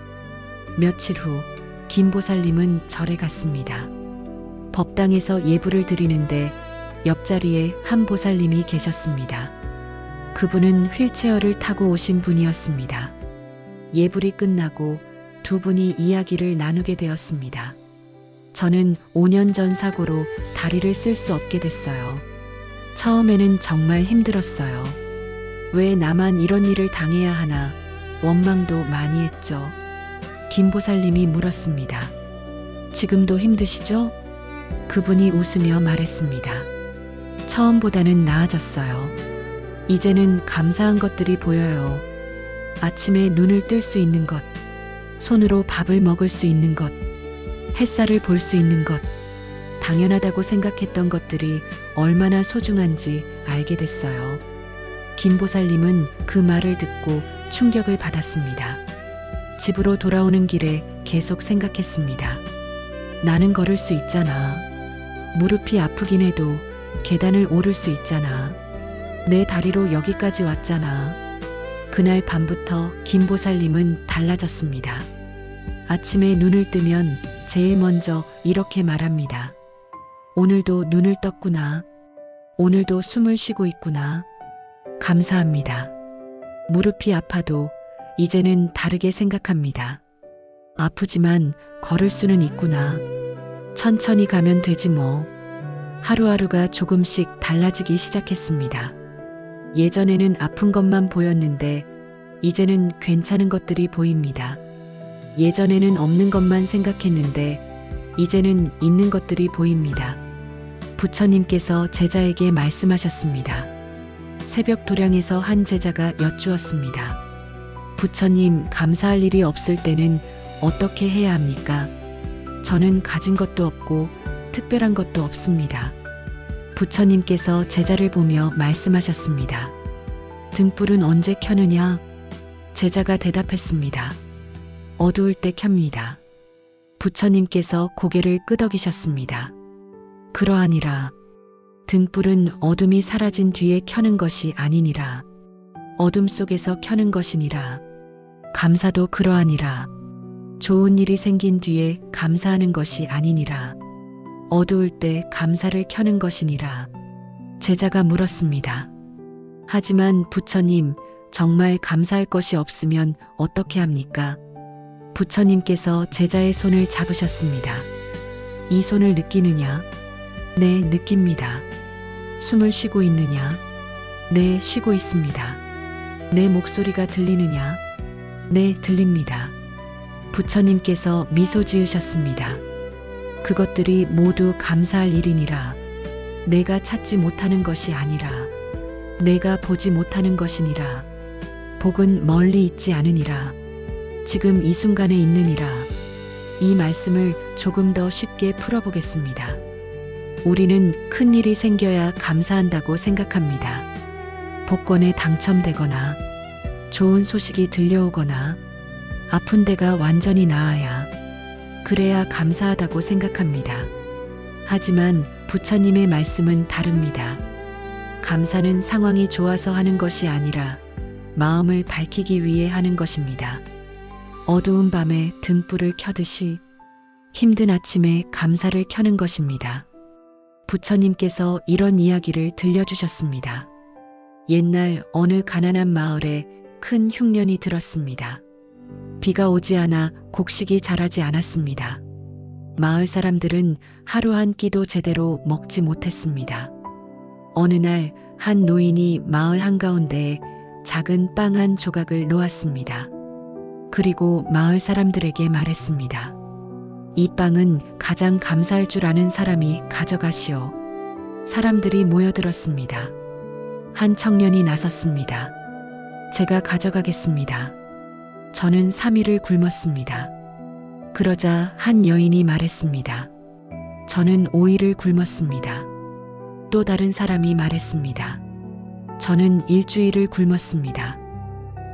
며칠 후 김보살님은 절에 갔습니다. 법당에서 예불을 드리는데 옆자리에 한 보살님이 계셨습니다. 그분은 휠체어를 타고 오신 분이었습니다. 예불이 끝나고 두 분이 이야기를 나누게 되었습니다. 저는 5년 전 사고로 다리를 쓸 수 없게 됐어요. 처음에는 정말 힘들었어요. 왜 나만 이런 일을 당해야 하나 원망도 많이 했죠. 김보살님이 물었습니다. 지금도 힘드시죠? 그분이 웃으며 말했습니다. 처음보다는 나아졌어요. 이제는 감사한 것들이 보여요. 아침에 눈을 뜰 수 있는 것, 손으로 밥을 먹을 수 있는 것, 햇살을 볼 수 있는 것, 당연하다고 생각했던 것들이 얼마나 소중한지 알게 됐어요. 김보살님은 그 말을 듣고 충격을 받았습니다. 집으로 돌아오는 길에 계속 생각했습니다. 나는 걸을 수 있잖아. 무릎이 아프긴 해도 계단을 오를 수 있잖아. 내 다리로 여기까지 왔잖아. 그날 밤부터 김보살님은 달라졌습니다. 아침에 눈을 뜨면 제일 먼저 이렇게 말합니다. 오늘도 눈을 떴구나. 오늘도 숨을 쉬고 있구나. 감사합니다. 무릎이 아파도 이제는 다르게 생각합니다. 아프지만 걸을 수는 있구나. 천천히 가면 되지 뭐. 하루하루가 조금씩 달라지기 시작했습니다. 예전에는 아픈 것만 보였는데 이제는 괜찮은 것들이 보입니다. 예전에는 없는 것만 생각했는데 이제는 있는 것들이 보입니다. 부처님께서 제자에게 말씀하셨습니다. 새벽 도량에서 한 제자가 여쭈었습니다. 부처님, 감사할 일이 없을 때는 어떻게 해야 합니까? 저는 가진 것도 없고 특별한 것도 없습니다. 부처님께서 제자를 보며 말씀하셨습니다. 등불은 언제 켜느냐? 제자가 대답했습니다. 어두울 때 켭니다. 부처님께서 고개를 끄덕이셨습니다. 그러하니라. 등불은 어둠이 사라진 뒤에 켜는 것이 아니니라. 어둠 속에서 켜는 것이니라. 감사도 그러하니라. 좋은 일이 생긴 뒤에 감사하는 것이 아니니라. 어두울 때 감사를 켜는 것이니라. 제자가 물었습니다. 하지만 부처님, 정말 감사할 것이 없으면 어떻게 합니까? 부처님께서 제자의 손을 잡으셨습니다. 이 손을 느끼느냐? 네, 느낍니다. 숨을 쉬고 있느냐? 네, 쉬고 있습니다. 내 목소리가 들리느냐? 네, 들립니다. 부처님께서 미소 지으셨습니다. 그것들이 모두 감사할 일이니라. 내가 찾지 못하는 것이 아니라 내가 보지 못하는 것이니라. 복은 멀리 있지 않으니라. 지금 이 순간에 있느니라. 이 말씀을 조금 더 쉽게 풀어보겠습니다. 우리는 큰 일이 생겨야 감사한다고 생각합니다. 복권에 당첨되거나 좋은 소식이 들려오거나 아픈 데가 완전히 나아야 그래야 감사하다고 생각합니다. 하지만 부처님의 말씀은 다릅니다. 감사는 상황이 좋아서 하는 것이 아니라 마음을 밝히기 위해 하는 것입니다. 어두운 밤에 등불을 켜듯이 힘든 아침에 감사를 켜는 것입니다. 부처님께서 이런 이야기를 들려주셨습니다. 옛날 어느 가난한 마을에 큰 흉년이 들었습니다. 비가 오지 않아 곡식이 자라지 않았습니다. 마을 사람들은 하루 한 끼도 제대로 먹지 못했습니다. 어느 날 한 노인이 마을 한가운데에 작은 빵 한 조각을 놓았습니다. 그리고 마을 사람들에게 말했습니다. 이 빵은 가장 감사할 줄 아는 사람이 가져가시오. 사람들이 모여들었습니다. 한 청년이 나섰습니다. 제가 가져가겠습니다. 저는 3일을 굶었습니다. 그러자 한 여인이 말했습니다. 저는 5일을 굶었습니다. 또 다른 사람이 말했습니다. 저는 일주일을 굶었습니다.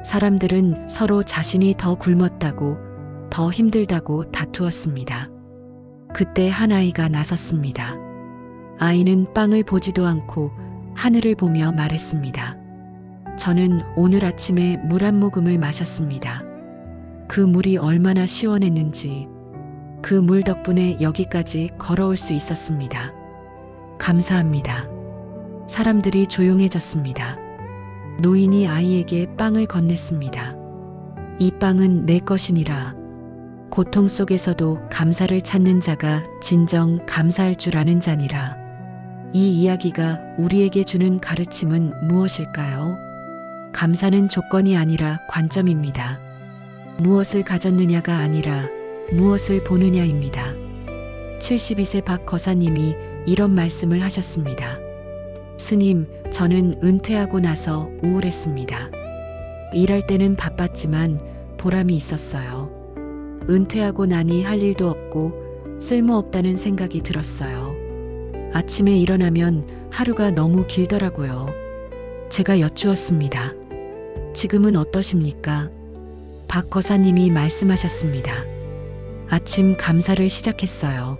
사람들은 서로 자신이 더 굶었다고, 더 힘들다고 다투었습니다. 그때 한 아이가 나섰습니다. 아이는 빵을 보지도 않고 하늘을 보며 말했습니다. 저는 오늘 아침에 물 한 모금을 마셨습니다. 그 물이 얼마나 시원했는지, 그 물 덕분에 여기까지 걸어올 수 있었습니다. 감사합니다. 사람들이 조용해졌습니다. 노인이 아이에게 빵을 건넸습니다. 이 빵은 내 것이니라. 고통 속에서도 감사를 찾는 자가 진정 감사할 줄 아는 자니라. 이 이야기가 우리에게 주는 가르침은 무엇일까요? 감사는 조건이 아니라 관점입니다. 무엇을 가졌느냐가 아니라 무엇을 보느냐입니다. 72세 박 거사님이 이런 말씀을 하셨습니다. 스님, 저는 은퇴하고 나서 우울했습니다. 일할 때는 바빴지만 보람이 있었어요. 은퇴하고 나니 할 일도 없고 쓸모없다는 생각이 들었어요. 아침에 일어나면 하루가 너무 길더라고요. 제가 여쭈었습니다. 지금은 어떠십니까? 박 거사님이 말씀하셨습니다. 아침 감사를 시작했어요.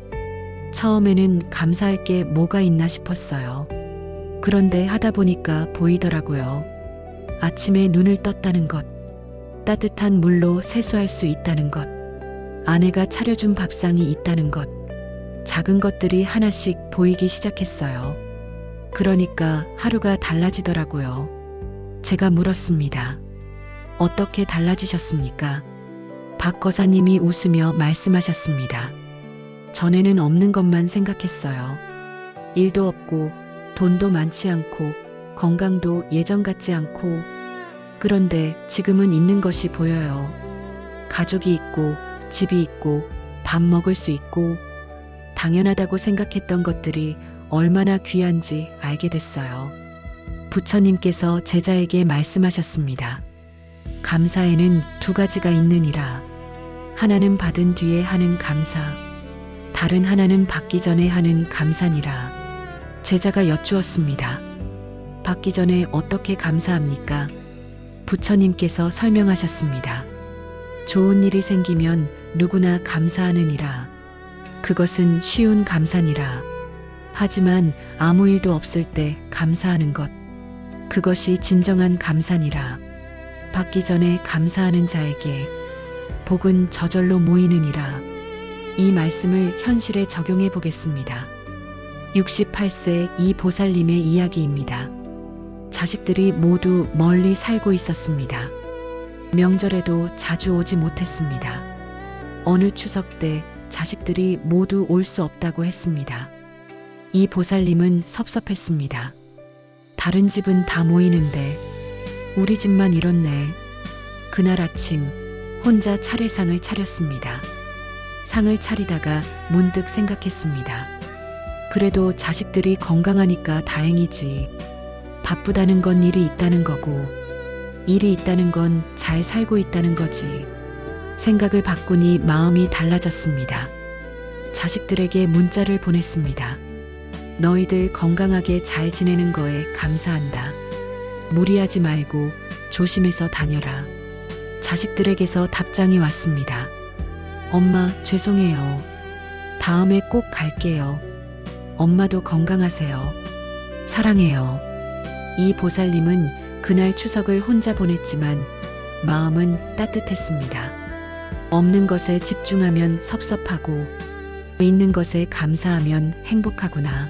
처음에는 감사할 게 뭐가 있나 싶었어요. 그런데 하다 보니까 보이더라고요. 아침에 눈을 떴다는 것, 따뜻한 물로 세수할 수 있다는 것, 아내가 차려준 밥상이 있다는 것, 작은 것들이 하나씩 보이기 시작했어요. 그러니까 하루가 달라지더라고요. 제가 물었습니다. 어떻게 달라지셨습니까? 박 거사님이 웃으며 말씀하셨습니다. 전에는 없는 것만 생각했어요. 일도 없고 돈도 많지 않고 건강도 예전 같지 않고, 그런데 지금은 있는 것이 보여요. 가족이 있고 집이 있고 밥 먹을 수 있고, 당연하다고 생각했던 것들이 얼마나 귀한지 알게 됐어요. 부처님께서 제자에게 말씀하셨습니다. 감사에는 두 가지가 있느니라. 하나는 받은 뒤에 하는 감사, 다른 하나는 받기 전에 하는 감사니라. 제자가 여쭈었습니다. 받기 전에 어떻게 감사합니까? 부처님께서 설명하셨습니다. 좋은 일이 생기면 누구나 감사하느니라. 그것은 쉬운 감사니라. 하지만 아무 일도 없을 때 감사하는 것, 그것이 진정한 감사니라. 받기 전에 감사하는 자에게 복은 저절로 모이느니라. 이 말씀을 현실에 적용해 보겠습니다. 68세 이 보살님의 이야기입니다. 자식들이 모두 멀리 살고 있었습니다. 명절에도 자주 오지 못했습니다. 어느 추석 때 자식들이 모두 올 수 없다고 했습니다. 이 보살님은 섭섭했습니다. 다른 집은 다 모이는데 우리 집만 이렇네. 그날 아침 혼자 차례상을 차렸습니다. 상을 차리다가 문득 생각했습니다. 그래도 자식들이 건강하니까 다행이지. 바쁘다는 건 일이 있다는 거고, 일이 있다는 건 잘 살고 있다는 거지. 생각을 바꾸니 마음이 달라졌습니다. 자식들에게 문자를 보냈습니다. 너희들 건강하게 잘 지내는 거에 감사한다. 무리하지 말고 조심해서 다녀라. 자식들에게서 답장이 왔습니다. 엄마, 죄송해요. 다음에 꼭 갈게요. 엄마도 건강하세요. 사랑해요. 이 보살님은 그날 추석을 혼자 보냈지만 마음은 따뜻했습니다. 없는 것에 집중하면 섭섭하고 있는 것에 감사하면 행복하구나.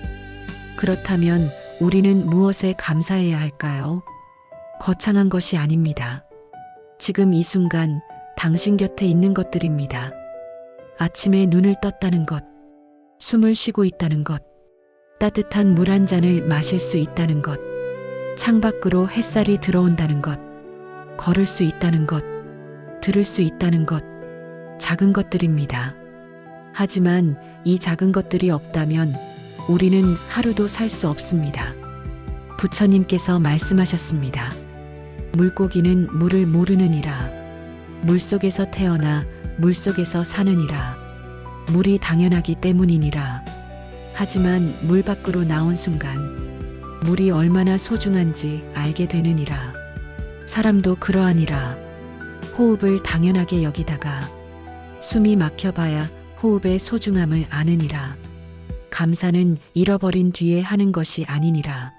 그렇다면 우리는 무엇에 감사해야 할까요? 거창한 것이 아닙니다. 지금 이 순간 당신 곁에 있는 것들입니다. 아침에 눈을 떴다는 것, 숨을 쉬고 있다는 것, 따뜻한 물 한 잔을 마실 수 있다는 것, 창밖으로 햇살이 들어온다는 것, 걸을 수 있다는 것, 들을 수 있다는 것, 작은 것들입니다. 하지만 이 작은 것들이 없다면 우리는 하루도 살 수 없습니다. 부처님께서 말씀하셨습니다. 물고기는 물을 모르느니라. 물속에서 태어나 물속에서 사느니라. 물이 당연하기 때문이니라. 하지만 물 밖으로 나온 순간 물이 얼마나 소중한지 알게 되느니라. 사람도 그러하니라. 호흡을 당연하게 여기다가 숨이 막혀봐야 호흡의 소중함을 아느니라. 감사는 잃어버린 뒤에 하는 것이 아니니라.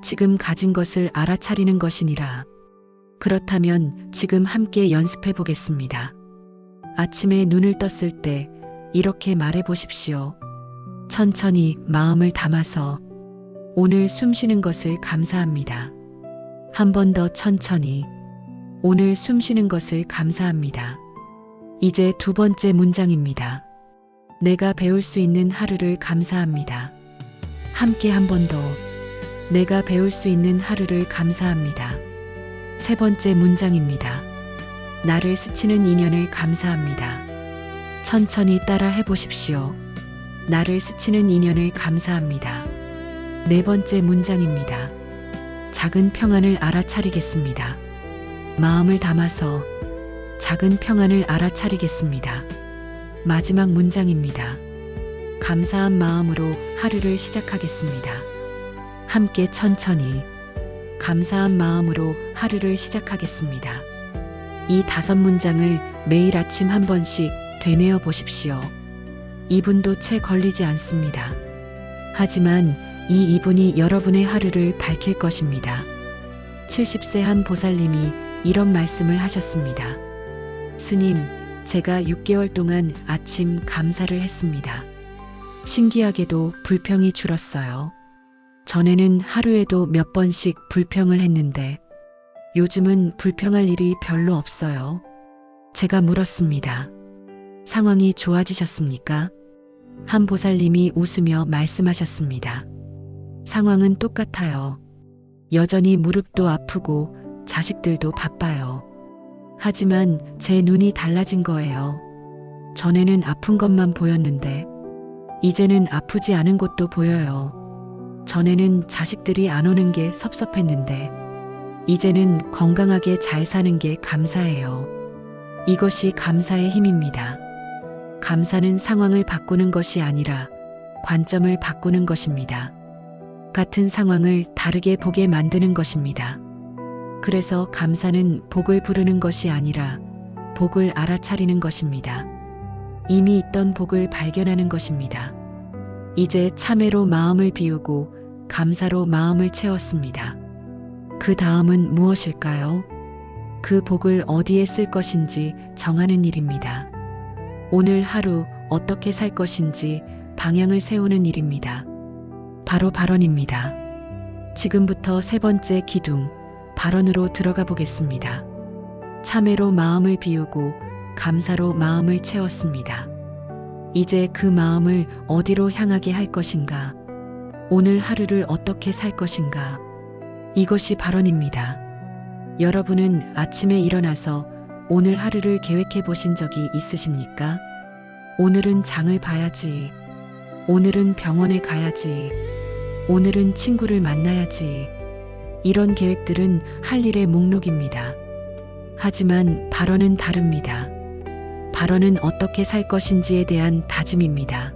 지금 가진 것을 알아차리는 것이니라. 그렇다면 지금 함께 연습해 보겠습니다. 아침에 눈을 떴을 때 이렇게 말해 보십시오. 천천히 마음을 담아서 오늘 숨 쉬는 것을 감사합니다. 한 번 더 천천히 오늘 숨 쉬는 것을 감사합니다. 이제 두 번째 문장입니다. 내가 배울 수 있는 하루를 감사합니다. 함께 한 번 더. 내가 배울 수 있는 하루를 감사합니다. 세 번째 문장입니다. 나를 스치는 인연을 감사합니다. 천천히 따라 해보십시오. 나를 스치는 인연을 감사합니다. 네 번째 문장입니다. 작은 평안을 알아차리겠습니다. 마음을 담아서 작은 평안을 알아차리겠습니다. 마지막 문장입니다. 감사한 마음으로 하루를 시작하겠습니다. 함께 천천히 감사한 마음으로 하루를 시작하겠습니다. 이 5문장을 매일 아침 한 번씩 되뇌어 보십시오. 2분도 채 걸리지 않습니다. 하지만 이 이분이 여러분의 하루를 밝힐 것입니다. 70세 한 보살님이 이런 말씀을 하셨습니다. 스님, 제가 6개월 동안 아침 감사를 했습니다. 신기하게도 불평이 줄었어요. 전에는 하루에도 몇 번씩 불평을 했는데 요즘은 불평할 일이 별로 없어요. 제가 물었습니다. 상황이 좋아지셨습니까? 한 보살님이 웃으며 말씀하셨습니다. 상황은 똑같아요. 여전히 무릎도 아프고 자식들도 바빠요. 하지만 제 눈이 달라진 거예요. 전에는 아픈 것만 보였는데 이제는 아프지 않은 것도 보여요. 전에는 자식들이 안 오는 게 섭섭했는데 이제는 건강하게 잘 사는 게 감사해요. 이것이 감사의 힘입니다. 감사는 상황을 바꾸는 것이 아니라 관점을 바꾸는 것입니다. 같은 상황을 다르게 보게 만드는 것입니다. 그래서 감사는 복을 부르는 것이 아니라 복을 알아차리는 것입니다. 이미 있던 복을 발견하는 것입니다. 이제 참회로 마음을 비우고 감사로 마음을 채웠습니다. 그 다음은 무엇일까요? 그 복을 어디에 쓸 것인지 정하는 일입니다. 오늘 하루 어떻게 살 것인지 방향을 세우는 일입니다. 바로 발언입니다. 지금부터 세 번째 기둥, 발언으로 들어가 보겠습니다. 참회로 마음을 비우고 감사로 마음을 채웠습니다. 이제 그 마음을 어디로 향하게 할 것인가? 오늘 하루를 어떻게 살 것인가? 이것이 발언입니다. 여러분은 아침에 일어나서 오늘 하루를 계획해 보신 적이 있으십니까? 오늘은 장을 봐야지. 오늘은 병원에 가야지. 오늘은 친구를 만나야지. 이런 계획들은 할 일의 목록입니다. 하지만 발언은 다릅니다. 발언은 어떻게 살 것인지에 대한 다짐입니다.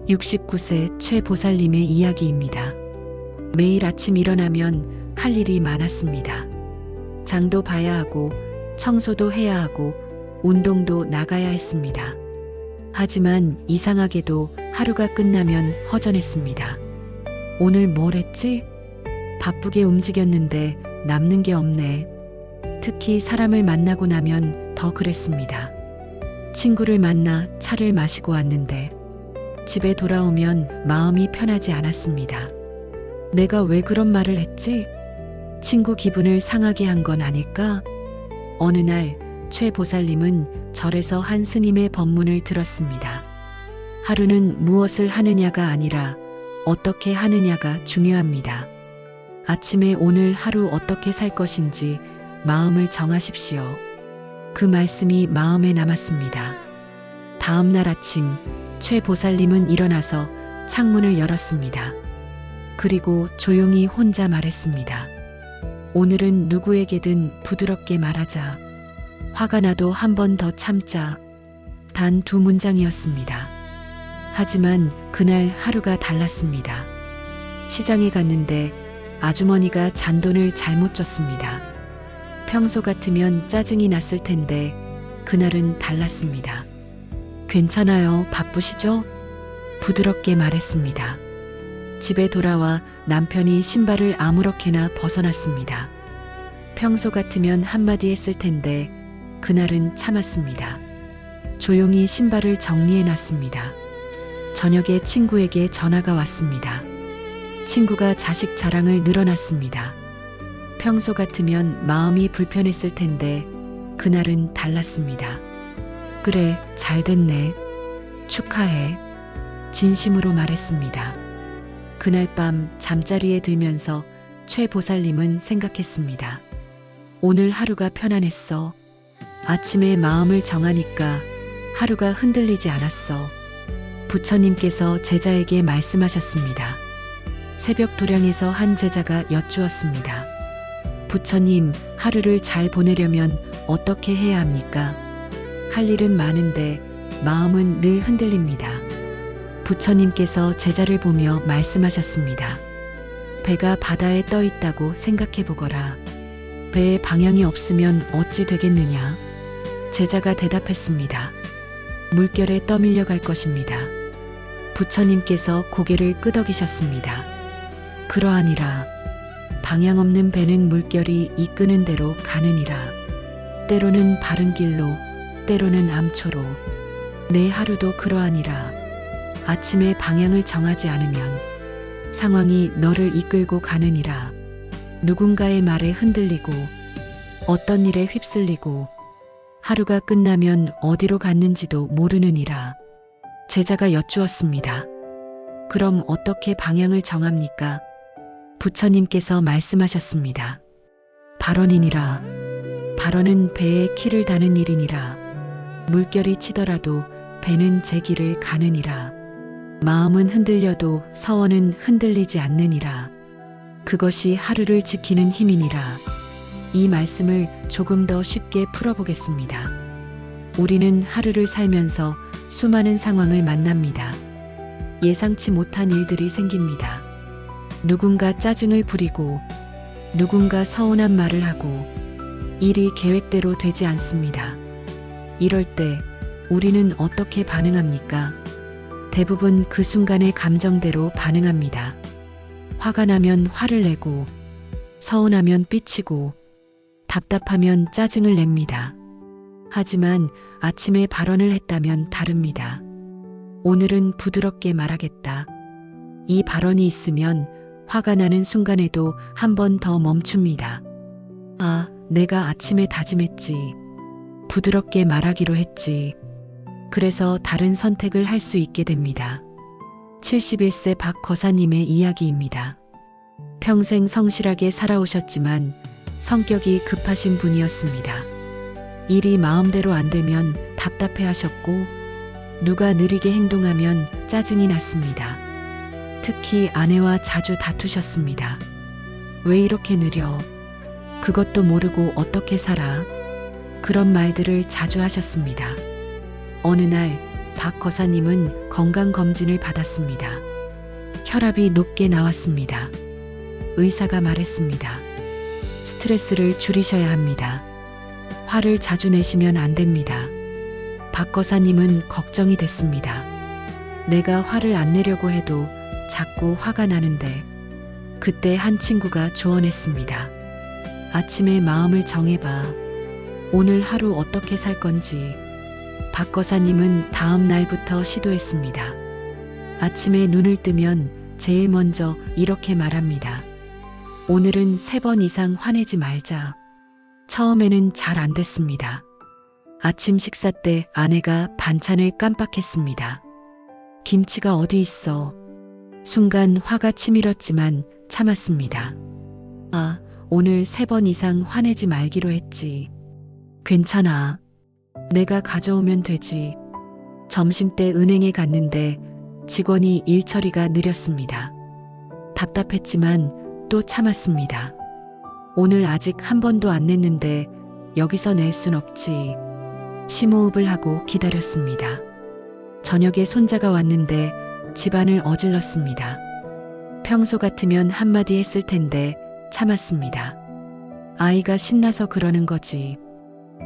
69세 최 보살님의 이야기입니다. 매일 아침 일어나면 할 일이 많았습니다. 장도 봐야 하고 청소도 해야 하고 운동도 나가야 했습니다. 하지만 이상하게도 하루가 끝나면 허전했습니다. 오늘 뭘 했지? 바쁘게 움직였는데 남는 게 없네. 특히 사람을 만나고 나면 더 그랬습니다. 친구를 만나 차를 마시고 왔는데 집에 돌아오면 마음이 편하지 않았습니다. 내가 왜 그런 말을 했지? 친구 기분을 상하게 한 건 아닐까? 어느 날 최 보살님은 절에서 한 스님의 법문을 들었습니다. 하루는 무엇을 하느냐가 아니라 어떻게 하느냐가 중요합니다. 아침에 오늘 하루 어떻게 살 것인지 마음을 정하십시오. 그 말씀이 마음에 남았습니다. 다음 날 아침 최 보살님은 일어나서 창문을 열었습니다. 그리고 조용히 혼자 말했습니다. 오늘은 누구에게든 부드럽게 말하자. 화가 나도 한 번 더 참자. 단 2문장이었습니다. 하지만 그날 하루가 달랐습니다. 시장에 갔는데 아주머니가 잔돈을 잘못 줬습니다. 평소 같으면 짜증이 났을 텐데 그날은 달랐습니다. 괜찮아요. 바쁘시죠? 부드럽게 말했습니다. 집에 돌아와 남편이 신발을 아무렇게나 벗어났습니다. 평소 같으면 한마디 했을 텐데 그날은 참았습니다. 조용히 신발을 정리해 놨습니다. 저녁에 친구에게 전화가 왔습니다. 친구가 자식 자랑을 늘어놨습니다. 평소 같으면 마음이 불편했을 텐데 그날은 달랐습니다. 그래, 잘 됐네. 축하해. 진심으로 말했습니다. 그날 밤 잠자리에 들면서 최 보살님은 생각했습니다. 오늘 하루가 편안했어. 아침에 마음을 정하니까 하루가 흔들리지 않았어. 부처님께서 제자에게 말씀하셨습니다. 새벽 도량에서 한 제자가 여쭈었습니다. 부처님, 하루를 잘 보내려면 어떻게 해야 합니까? 할 일은 많은데 마음은 늘 흔들립니다. 부처님께서 제자를 보며 말씀하셨습니다. 배가 바다에 떠 있다고 생각해 보거라. 배에 방향이 없으면 어찌 되겠느냐? 제자가 대답했습니다. 물결에 떠밀려 갈 것입니다. 부처님께서 고개를 끄덕이셨습니다. 그러하니라. 방향 없는 배는 물결이 이끄는 대로 가느니라. 때로는 바른 길로, 때로는 암초로. 내 하루도 그러하니라. 아침에 방향을 정하지 않으면 상황이 너를 이끌고 가느니라. 누군가의 말에 흔들리고 어떤 일에 휩쓸리고 하루가 끝나면 어디로 갔는지도 모르느니라. 제자가 여쭈었습니다. 그럼 어떻게 방향을 정합니까? 부처님께서 말씀하셨습니다. 발언이니라. 발언은 배에 키를 다는 일이니라. 물결이 치더라도 배는 제 길을 가느니라. 마음은 흔들려도 서원은 흔들리지 않느니라. 그것이 하루를 지키는 힘이니라. 이 말씀을 조금 더 쉽게 풀어보겠습니다. 우리는 하루를 살면서 수많은 상황을 만납니다. 예상치 못한 일들이 생깁니다. 누군가 짜증을 부리고 누군가 서운한 말을 하고 일이 계획대로 되지 않습니다. 이럴 때 우리는 어떻게 반응합니까? 대부분 그 순간의 감정대로 반응합니다. 화가 나면 화를 내고 서운하면 삐치고 답답하면 짜증을 냅니다. 하지만 아침에 발언을 했다면 다릅니다. 오늘은 부드럽게 말하겠다. 이 발언이 있으면 화가 나는 순간에도 한 번 더 멈춥니다. 아, 내가 아침에 다짐했지. 부드럽게 말하기로 했지. 그래서 다른 선택을 할 수 있게 됩니다. 71세 박 거사님의 이야기입니다. 평생 성실하게 살아오셨지만 성격이 급하신 분이었습니다. 일이 마음대로 안 되면 답답해 하셨고 누가 느리게 행동하면 짜증이 났습니다. 특히 아내와 자주 다투셨습니다. 왜 이렇게 느려? 그것도 모르고 어떻게 살아? 그런 말들을 자주 하셨습니다. 어느 날 박 거사님은 건강검진을 받았습니다. 혈압이 높게 나왔습니다. 의사가 말했습니다. 스트레스를 줄이셔야 합니다. 화를 자주 내시면 안 됩니다. 박 거사님은 걱정이 됐습니다. 내가 화를 안 내려고 해도 자꾸 화가 나는데 그때 한 친구가 조언했습니다. 아침에 마음을 정해봐. 오늘 하루 어떻게 살 건지. 박 거사님은 다음 날부터 시도했습니다. 아침에 눈을 뜨면 제일 먼저 이렇게 말합니다. 오늘은 3번 이상 화내지 말자. 처음에는 잘 안 됐습니다. 아침 식사 때 아내가 반찬을 깜빡했습니다. 김치가 어디 있어? 순간 화가 치밀었지만 참았습니다. 아, 오늘 3번 이상 화내지 말기로 했지. 괜찮아. 내가 가져오면 되지. 점심때 은행에 갔는데 직원이 일 처리가 느렸습니다. 답답했지만 또 참았습니다. 오늘 아직 한 번도 안 냈는데 여기서 낼 순 없지. 심호흡을 하고 기다렸습니다. 저녁에 손자가 왔는데 집안을 어질렀습니다. 평소 같으면 한마디 했을 텐데 참았습니다. 아이가 신나서 그러는 거지.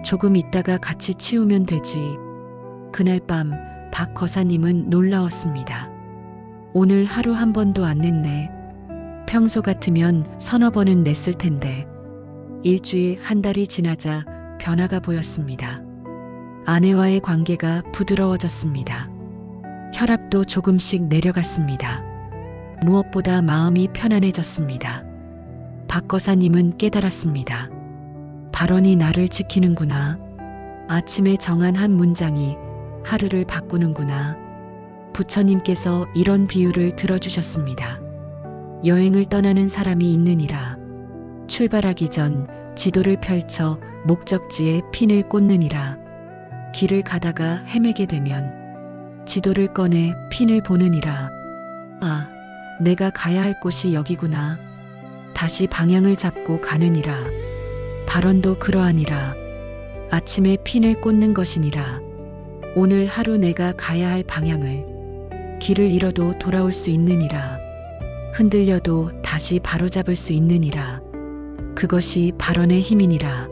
조금 있다가 같이 치우면 되지. 그날 밤 박 거사님은 놀라웠습니다. 오늘 하루 한 번도 안 냈네. 평소 같으면 서너 번은 냈을 텐데. 일주일, 한 달이 지나자 변화가 보였습니다. 아내와의 관계가 부드러워졌습니다. 혈압도 조금씩 내려갔습니다. 무엇보다 마음이 편안해졌습니다. 박 거사님은 깨달았습니다. 발언이 나를 지키는구나. 아침에 정한 한 문장이 하루를 바꾸는구나. 부처님께서 이런 비유를 들어주셨습니다. 여행을 떠나는 사람이 있느니라. 출발하기 전 지도를 펼쳐 목적지에 핀을 꽂느니라. 길을 가다가 헤매게 되면 지도를 꺼내 핀을 보느니라. 아, 내가 가야 할 곳이 여기구나. 다시 방향을 잡고 가느니라. 발언도 그러하니라. 아침에 핀을 꽂는 것이니라. 오늘 하루 내가 가야 할 방향을 길을 잃어도 돌아올 수 있느니라. 흔들려도 다시 바로잡을 수 있느니라. 그것이 발언의 힘이니라.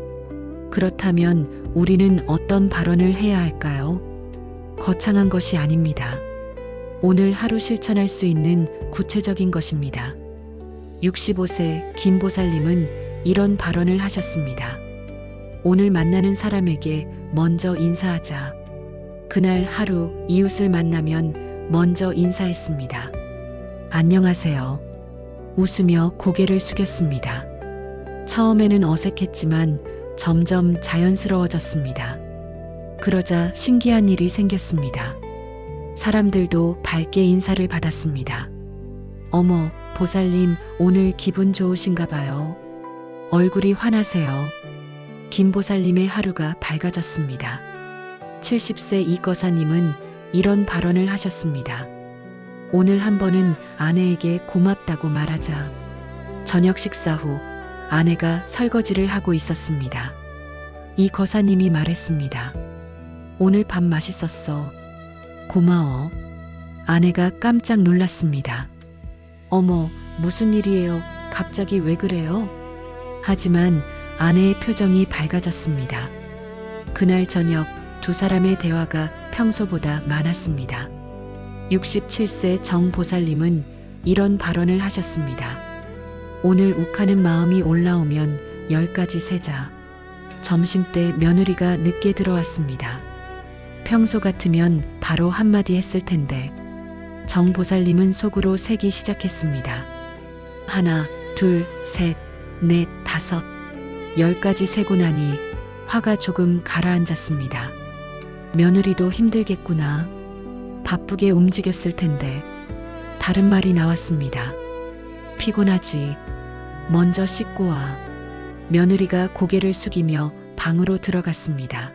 그렇다면 우리는 어떤 발언을 해야 할까요? 거창한 것이 아닙니다. 오늘 하루 실천할 수 있는 구체적인 것입니다. 65세 김보살님은 이런 발언을 하셨습니다. 오늘 만나는 사람에게 먼저 인사하자. 그날 하루 이웃을 만나면 먼저 인사했습니다. 안녕하세요. 웃으며 고개를 숙였습니다. 처음에는 어색했지만 점점 자연스러워졌습니다. 그러자 신기한 일이 생겼습니다. 사람들도 밝게 인사를 받았습니다. 어머, 보살님, 오늘 기분 좋으신가 봐요. 얼굴이 환하세요. 김보살님의 하루가 밝아졌습니다. 70세 이거사님은 이런 발언을 하셨습니다. 오늘 한 번은 아내에게 고맙다고 말하자. 저녁 식사 후 아내가 설거지를 하고 있었습니다. 이 거사님이 말했습니다. 오늘 밥 맛있었어. 고마워. 아내가 깜짝 놀랐습니다. 어머, 무슨 일이에요? 갑자기 왜 그래요? 하지만 아내의 표정이 밝아졌습니다. 그날 저녁 두 사람의 대화가 평소보다 많았습니다. 67세 정보살님은 이런 발언을 하셨습니다. 오늘 욱하는 마음이 올라오면 10가지 세자. 점심때 며느리가 늦게 들어왔습니다. 평소 같으면 바로 한마디 했을 텐데 정보살님은 속으로 세기 시작했습니다. 하나, 둘, 셋, 넷, 다섯, 10가지 세고 나니 화가 조금 가라앉았습니다. 며느리도 힘들겠구나. 바쁘게 움직였을 텐데 다른 말이 나왔습니다. 피곤하지. 먼저 씻고 와. 며느리가 고개를 숙이며 방으로 들어갔습니다.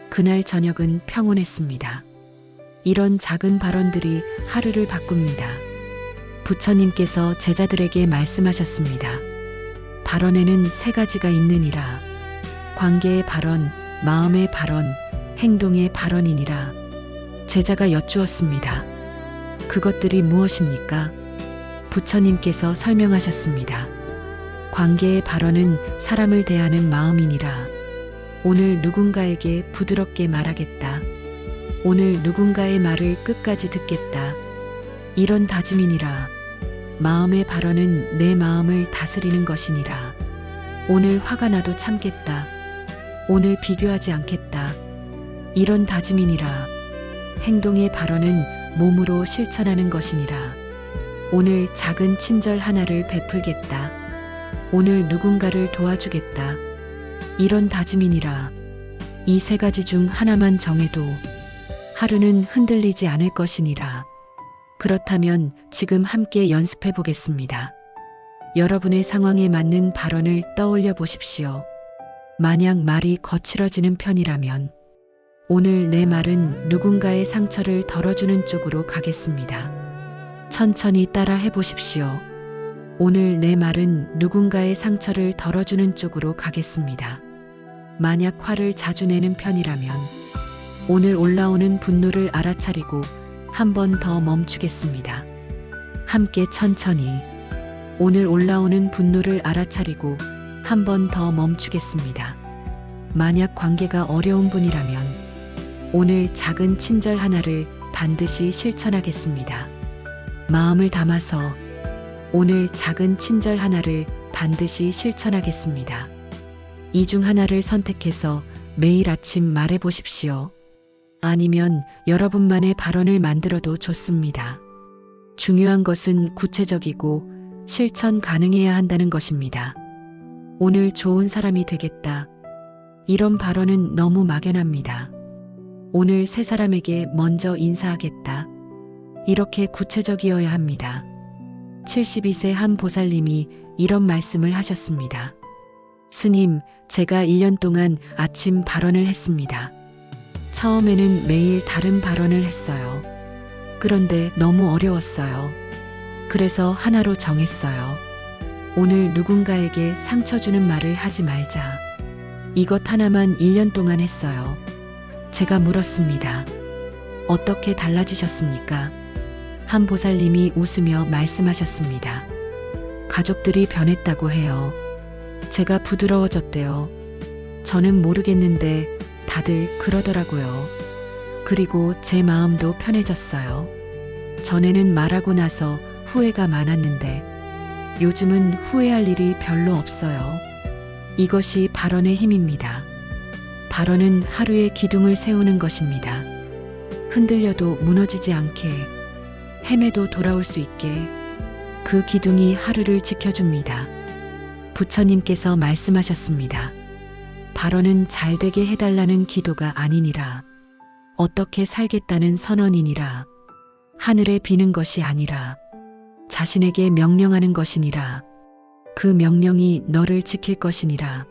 그날 저녁은 평온했습니다. 이런 작은 발언들이 하루를 바꿉니다. 부처님께서 제자들에게 말씀하셨습니다. 발언에는 3가지가 있느니라. 관계의 발언, 마음의 발언, 행동의 발언이니라. 제자가 여쭈었습니다. 그것들이 무엇입니까? 부처님께서 설명하셨습니다. 관계의 발언은 사람을 대하는 마음이니라. 오늘 누군가에게 부드럽게 말하겠다. 오늘 누군가의 말을 끝까지 듣겠다. 이런 다짐이니라. 마음의 발언은 내 마음을 다스리는 것이니라. 오늘 화가 나도 참겠다. 오늘 비교하지 않겠다. 이런 다짐이니라. 행동의 발언은 몸으로 실천하는 것이니라. 오늘 작은 친절 하나를 베풀겠다. 오늘 누군가를 도와주겠다. 이런 다짐이니라. 이 3가지 중 하나만 정해도 하루는 흔들리지 않을 것이니라. 그렇다면 지금 함께 연습해 보겠습니다. 여러분의 상황에 맞는 발언을 떠올려 보십시오. 만약 말이 거칠어지는 편이라면 오늘 내 말은 누군가의 상처를 덜어주는 쪽으로 가겠습니다. 천천히 따라 해보십시오. 오늘 내 말은 누군가의 상처를 덜어주는 쪽으로 가겠습니다. 만약 화를 자주 내는 편이라면 오늘 올라오는 분노를 알아차리고 한 번 더 멈추겠습니다. 함께 천천히. 오늘 올라오는 분노를 알아차리고 한 번 더 멈추겠습니다. 만약 관계가 어려운 분이라면 오늘 작은 친절 하나를 반드시 실천하겠습니다. 마음을 담아서 오늘 작은 친절 하나를 반드시 실천하겠습니다. 이 중 하나를 선택해서 매일 아침 말해 보십시오. 아니면 여러분만의 발언을 만들어도 좋습니다. 중요한 것은 구체적이고 실천 가능해야 한다는 것입니다. 오늘 좋은 사람이 되겠다. 이런 발언은 너무 막연합니다. 오늘 새 사람에게 먼저 인사하겠다. 이렇게 구체적이어야 합니다. 72세 한 보살님이 이런 말씀을 하셨습니다. 스님, 제가 1년 동안 아침 발언을 했습니다. 처음에는 매일 다른 발언을 했어요. 그런데 너무 어려웠어요. 그래서 하나로 정했어요. 오늘 누군가에게 상처 주는 말을 하지 말자. 이것 하나만 1년 동안 했어요. 제가 물었습니다. 어떻게 달라지셨습니까? 한 보살님이 웃으며 말씀하셨습니다. 가족들이 변했다고 해요. 제가 부드러워졌대요. 저는 모르겠는데 다들 그러더라고요. 그리고 제 마음도 편해졌어요. 전에는 말하고 나서 후회가 많았는데 요즘은 후회할 일이 별로 없어요. 이것이 발언의 힘입니다. 발언은 하루의 기둥을 세우는 것입니다. 흔들려도 무너지지 않게, 헤매도 돌아올 수 있게 그 기둥이 하루를 지켜줍니다. 부처님께서 말씀하셨습니다. 발언은 잘되게 해달라는 기도가 아니니라. 어떻게 살겠다는 선언이니라. 하늘에 비는 것이 아니라 자신에게 명령하는 것이니라. 그 명령이 너를 지킬 것이니라.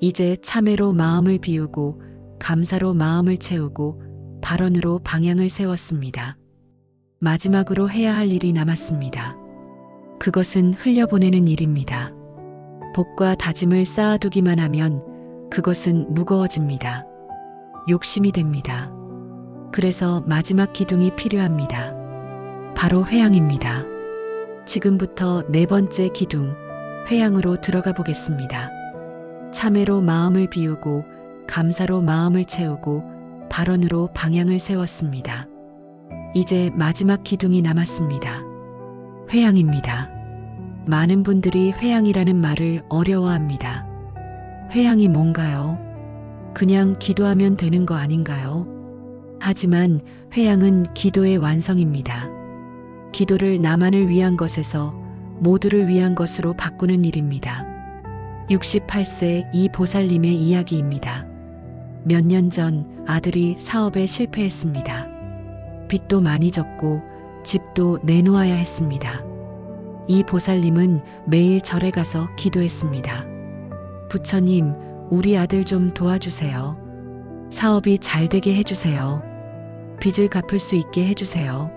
이제 참회로 마음을 비우고 감사로 마음을 채우고 발언으로 방향을 세웠습니다. 마지막으로 해야 할 일이 남았습니다. 그것은 흘려보내는 일입니다. 복과 다짐을 쌓아두기만 하면 그것은 무거워집니다. 욕심이 됩니다. 그래서 마지막 기둥이 필요합니다. 바로 회향입니다. 지금부터 네 번째 기둥, 회향으로 들어가 보겠습니다. 참회로 마음을 비우고 감사로 마음을 채우고 발언으로 방향을 세웠습니다. 이제 마지막 기둥이 남았습니다. 회향입니다. 많은 분들이 회향이라는 말을 어려워합니다. 회향이 뭔가요? 그냥 기도하면 되는 거 아닌가요? 하지만 회향은 기도의 완성입니다. 기도를 나만을 위한 것에서 모두를 위한 것으로 바꾸는 일입니다. 68세 이 보살님의 이야기입니다. 몇 년 전 아들이 사업에 실패했습니다. 빚도 많이 졌고 집도 내놓아야 했습니다. 이 보살님은 매일 절에 가서 기도했습니다. 부처님, 우리 아들 좀 도와주세요. 사업이 잘 되게 해주세요. 빚을 갚을 수 있게 해주세요.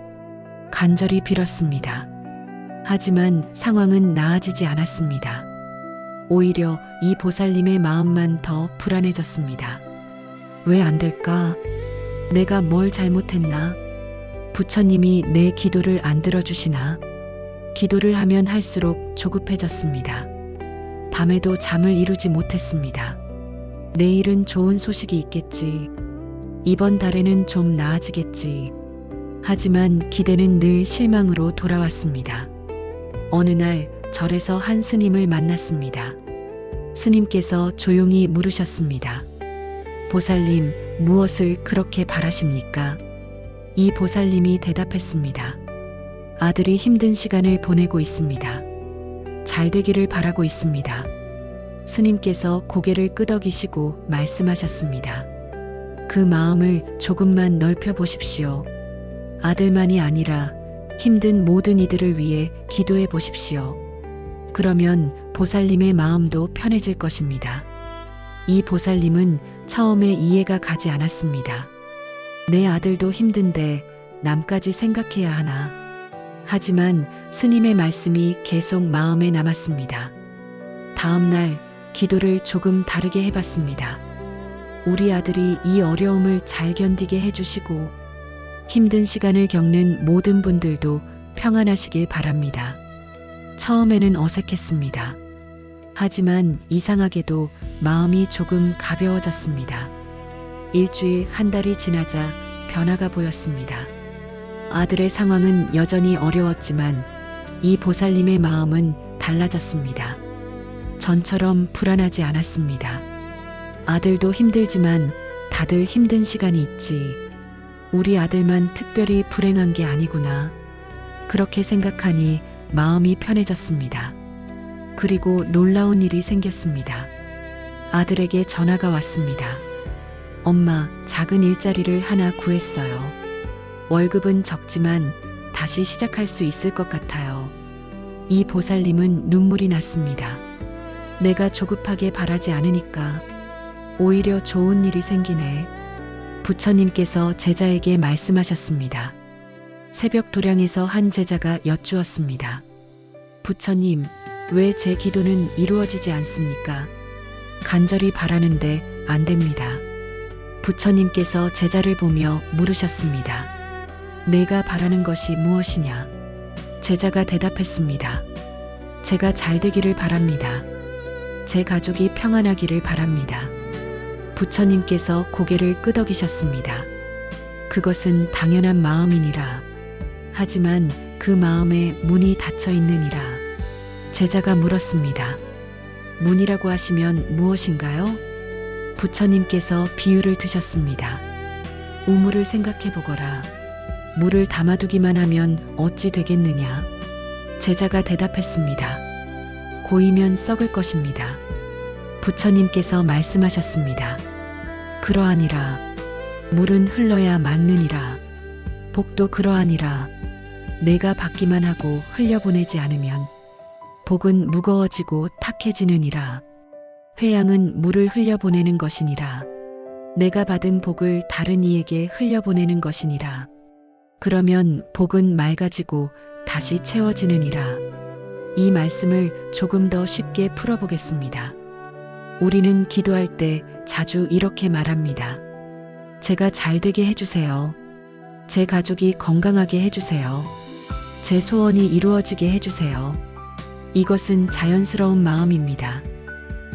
간절히 빌었습니다. 하지만 상황은 나아지지 않았습니다. 오히려 이 보살님의 마음만 더 불안해졌습니다. 왜 안 될까? 내가 뭘 잘못했나? 부처님이 내 기도를 안 들어주시나? 기도를 하면 할수록 조급해졌습니다. 밤에도 잠을 이루지 못했습니다. 내일은 좋은 소식이 있겠지. 이번 달에는 좀 나아지겠지. 하지만 기대는 늘 실망으로 돌아왔습니다. 어느 날 절에서 한 스님을 만났습니다. 스님께서 조용히 물으셨습니다. 보살님, 무엇을 그렇게 바라십니까? 이 보살님이 대답했습니다. 아들이 힘든 시간을 보내고 있습니다. 잘 되기를 바라고 있습니다. 스님께서 고개를 끄덕이시고 말씀하셨습니다. 그 마음을 조금만 넓혀 보십시오. 아들만이 아니라 힘든 모든 이들을 위해 기도해 보십시오. 그러면 보살님의 마음도 편해질 것입니다. 이 보살님은 처음에 이해가 가지 않았습니다. 내 아들도 힘든데 남까지 생각해야 하나. 하지만 스님의 말씀이 계속 마음에 남았습니다. 다음 날 기도를 조금 다르게 해봤습니다. 우리 아들이 이 어려움을 잘 견디게 해주시고 힘든 시간을 겪는 모든 분들도 평안하시길 바랍니다. 처음에는 어색했습니다. 하지만 이상하게도 마음이 조금 가벼워졌습니다. 일주일, 한 달이 지나자 변화가 보였습니다. 아들의 상황은 여전히 어려웠지만 이 보살님의 마음은 달라졌습니다. 전처럼 불안하지 않았습니다. 아들도 힘들지만 다들 힘든 시간이 있지. 우리 아들만 특별히 불행한 게 아니구나. 그렇게 생각하니 마음이 편해졌습니다. 그리고 놀라운 일이 생겼습니다. 아들에게 전화가 왔습니다. 엄마, 작은 일자리를 하나 구했어요. 월급은 적지만 다시 시작할 수 있을 것 같아요. 이 보살님은 눈물이 났습니다. 내가 조급하게 바라지 않으니까 오히려 좋은 일이 생기네. 부처님께서 제자에게 말씀하셨습니다. 새벽 도량에서 한 제자가 여쭈었습니다. 부처님, 왜 제 기도는 이루어지지 않습니까? 간절히 바라는데 안 됩니다. 부처님께서 제자를 보며 물으셨습니다. 내가 바라는 것이 무엇이냐? 제자가 대답했습니다. 제가 잘 되기를 바랍니다. 제 가족이 평안하기를 바랍니다. 부처님께서 고개를 끄덕이셨습니다. 그것은 당연한 마음이니라. 하지만 그 마음에 문이 닫혀 있느니라. 제자가 물었습니다. 문이라고 하시면 무엇인가요? 부처님께서 비유를 드셨습니다. 우물을 생각해 보거라. 물을 담아두기만 하면 어찌 되겠느냐? 제자가 대답했습니다. 고이면 썩을 것입니다. 부처님께서 말씀하셨습니다. 그러하니라. 물은 흘러야 맑느니라. 복도 그러하니라. 내가 받기만 하고 흘려보내지 않으면 복은 무거워지고 탁해지느니라. 회양은 물을 흘려보내는 것이니라. 내가 받은 복을 다른 이에게 흘려보내는 것이니라. 그러면 복은 맑아지고 다시 채워지느니라. 이 말씀을 조금 더 쉽게 풀어보겠습니다. 우리는 기도할 때 자주 이렇게 말합니다. 제가 잘 되게 해주세요. 제 가족이 건강하게 해주세요. 제 소원이 이루어지게 해주세요. 이것은 자연스러운 마음입니다.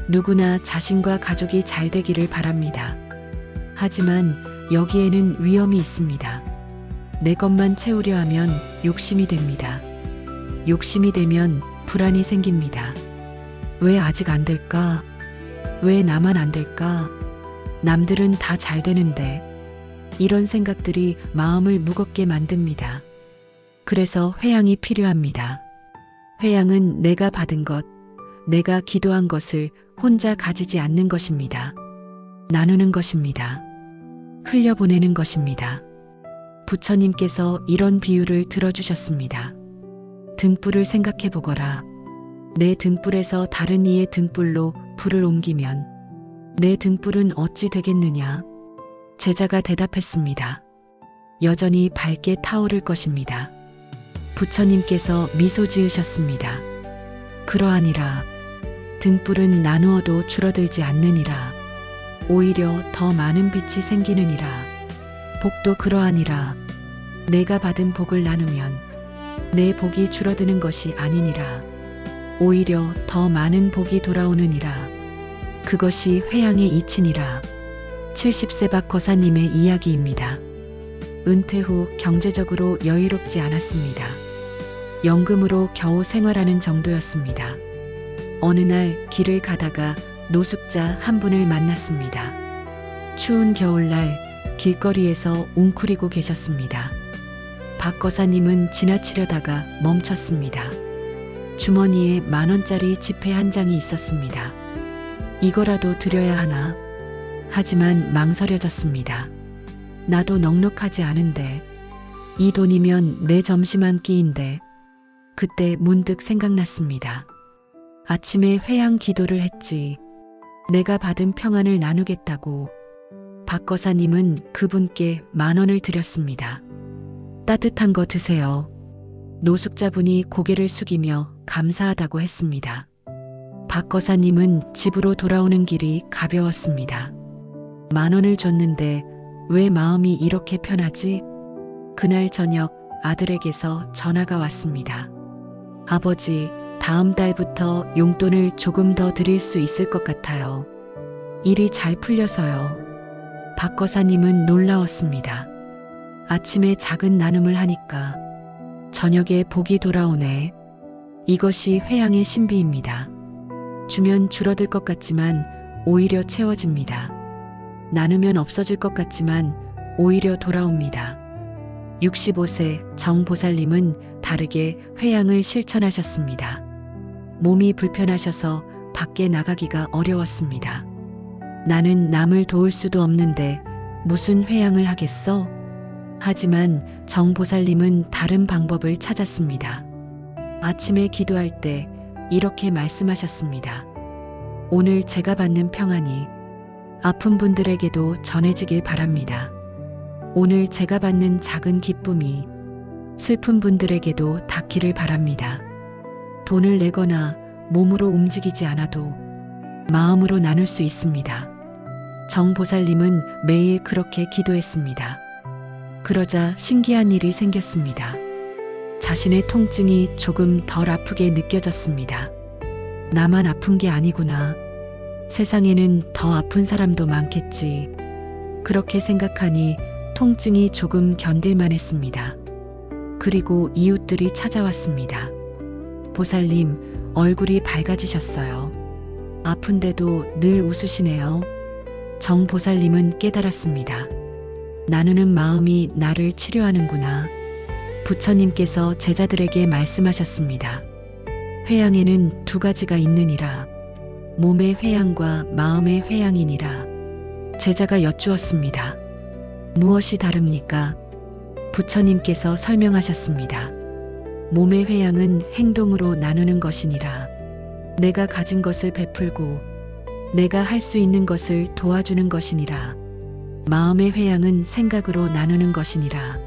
누구나 자신과 가족이 잘 되기를 바랍니다. 하지만 여기에는 위험이 있습니다. 내 것만 채우려 하면 욕심이 됩니다. 욕심이 되면 불안이 생깁니다. 왜 아직 안 될까? 왜 나만 안 될까? 남들은 다 잘 되는데. 이런 생각들이 마음을 무겁게 만듭니다. 그래서 회양이 필요합니다. 회양은 내가 받은 것, 내가 기도한 것을 혼자 가지지 않는 것입니다. 나누는 것입니다. 흘려보내는 것입니다. 부처님께서 이런 비유를 들어주셨습니다. 등불을 생각해 보거라. 내 등불에서 다른 이의 등불로 불을 옮기면 내 등불은 어찌 되겠느냐? 제자가 대답했습니다. 여전히 밝게 타오를 것입니다. 부처님께서 미소 지으셨습니다. 그러하니라. 등불은 나누어도 줄어들지 않느니라. 오히려 더 많은 빛이 생기느니라. 복도 그러하니라. 내가 받은 복을 나누면 내 복이 줄어드는 것이 아니니라. 오히려 더 많은 복이 돌아오느니라. 그것이 회양의 이치니라. 70세 박거사님의 이야기입니다. 은퇴 후 경제적으로 여유롭지 않았습니다. 연금으로 겨우 생활하는 정도였습니다. 어느 날 길을 가다가 노숙자 한 분을 만났습니다. 추운 겨울날 길거리에서 웅크리고 계셨습니다. 박거사님은 지나치려다가 멈췄습니다. 주머니에 10,000원짜리 지폐 한 장이 있었습니다. 이거라도 드려야 하나? 하지만 망설여졌습니다. 나도 넉넉하지 않은데. 이 돈이면 내 점심 한 끼인데. 그때 문득 생각났습니다. 아침에 회양 기도를 했지. 내가 받은 평안을 나누겠다고. 박거사님은 그분께 10,000원을 드렸습니다. 따뜻한 거 드세요. 노숙자분이 고개를 숙이며 감사하다고 했습니다. 박거사님은 집으로 돌아오는 길이 가벼웠습니다. 10,000원을 줬는데 왜 마음이 이렇게 편하지? 그날 저녁 아들에게서 전화가 왔습니다. 아버지, 다음 달부터 용돈을 조금 더 드릴 수 있을 것 같아요. 일이 잘 풀려서요. 박거사님은 놀라웠습니다. 아침에 작은 나눔을 하니까 저녁에 복이 돌아오네. 이것이 회양의 신비입니다. 주면 줄어들 것 같지만 오히려 채워집니다. 나누면 없어질 것 같지만 오히려 돌아옵니다. 65세 정보살님은 다르게 회양을 실천하셨습니다. 몸이 불편하셔서 밖에 나가기가 어려웠습니다. 나는 남을 도울 수도 없는데 무슨 회양을 하겠어? 하지만 정보살님은 다른 방법을 찾았습니다. 아침에 기도할 때 이렇게 말씀하셨습니다. 오늘 제가 받는 평안이 아픈 분들에게도 전해지길 바랍니다. 오늘 제가 받는 작은 기쁨이 슬픈 분들에게도 닿기를 바랍니다. 돈을 내거나 몸으로 움직이지 않아도 마음으로 나눌 수 있습니다. 정보살님은 매일 그렇게 기도했습니다. 그러자 신기한 일이 생겼습니다. 자신의 통증이 조금 덜 아프게 느껴졌습니다. 나만 아픈 게 아니구나. 세상에는 더 아픈 사람도 많겠지. 그렇게 생각하니 통증이 조금 견딜만 했습니다. 그리고 이웃들이 찾아왔습니다. 보살님, 얼굴이 밝아지셨어요. 아픈데도 늘 웃으시네요. 정보살님은 깨달았습니다. 나누는 마음이 나를 치료하는구나. 부처님께서 제자들에게 말씀하셨습니다. 회양에는 두 가지가 있느니라. 몸의 회양과 마음의 회양이니라. 제자가 여쭈었습니다. 무엇이 다릅니까? 부처님께서 설명하셨습니다. 몸의 회양은 행동으로 나누는 것이니라. 내가 가진 것을 베풀고 내가 할 수 있는 것을 도와주는 것이니라. 마음의 회양은 생각으로 나누는 것이니라.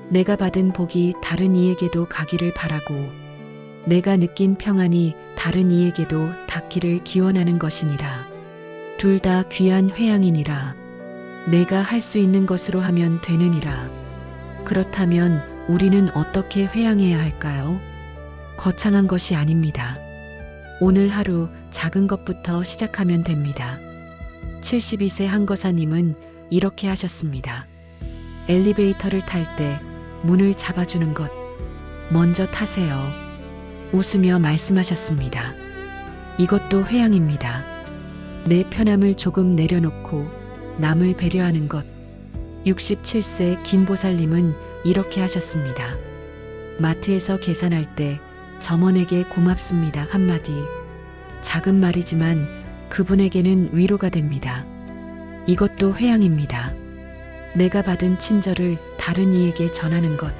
내가 받은 복이 다른 이에게도 가기를 바라고 내가 느낀 평안이 다른 이에게도 닿기를 기원하는 것이니라. 둘 다 귀한 회양이니라. 내가 할 수 있는 것으로 하면 되느니라. 그렇다면 우리는 어떻게 회양해야 할까요? 거창한 것이 아닙니다. 오늘 하루 작은 것부터 시작하면 됩니다. 72세 한거사님은 이렇게 하셨습니다. 엘리베이터를 탈 때 문을 잡아주는 것 먼저 타세요. 웃으며 말씀하셨습니다. 이것도 회양입니다. 내 편함을 조금 내려놓고 남을 배려하는 것. 67세 김보살님은 이렇게 하셨습니다. 마트에서 계산할 때 점원에게 고맙습니다 한마디. 작은 말이지만 그분에게는 위로가 됩니다. 이것도 회양입니다. 내가 받은 친절을 다른 이에게 전하는 것.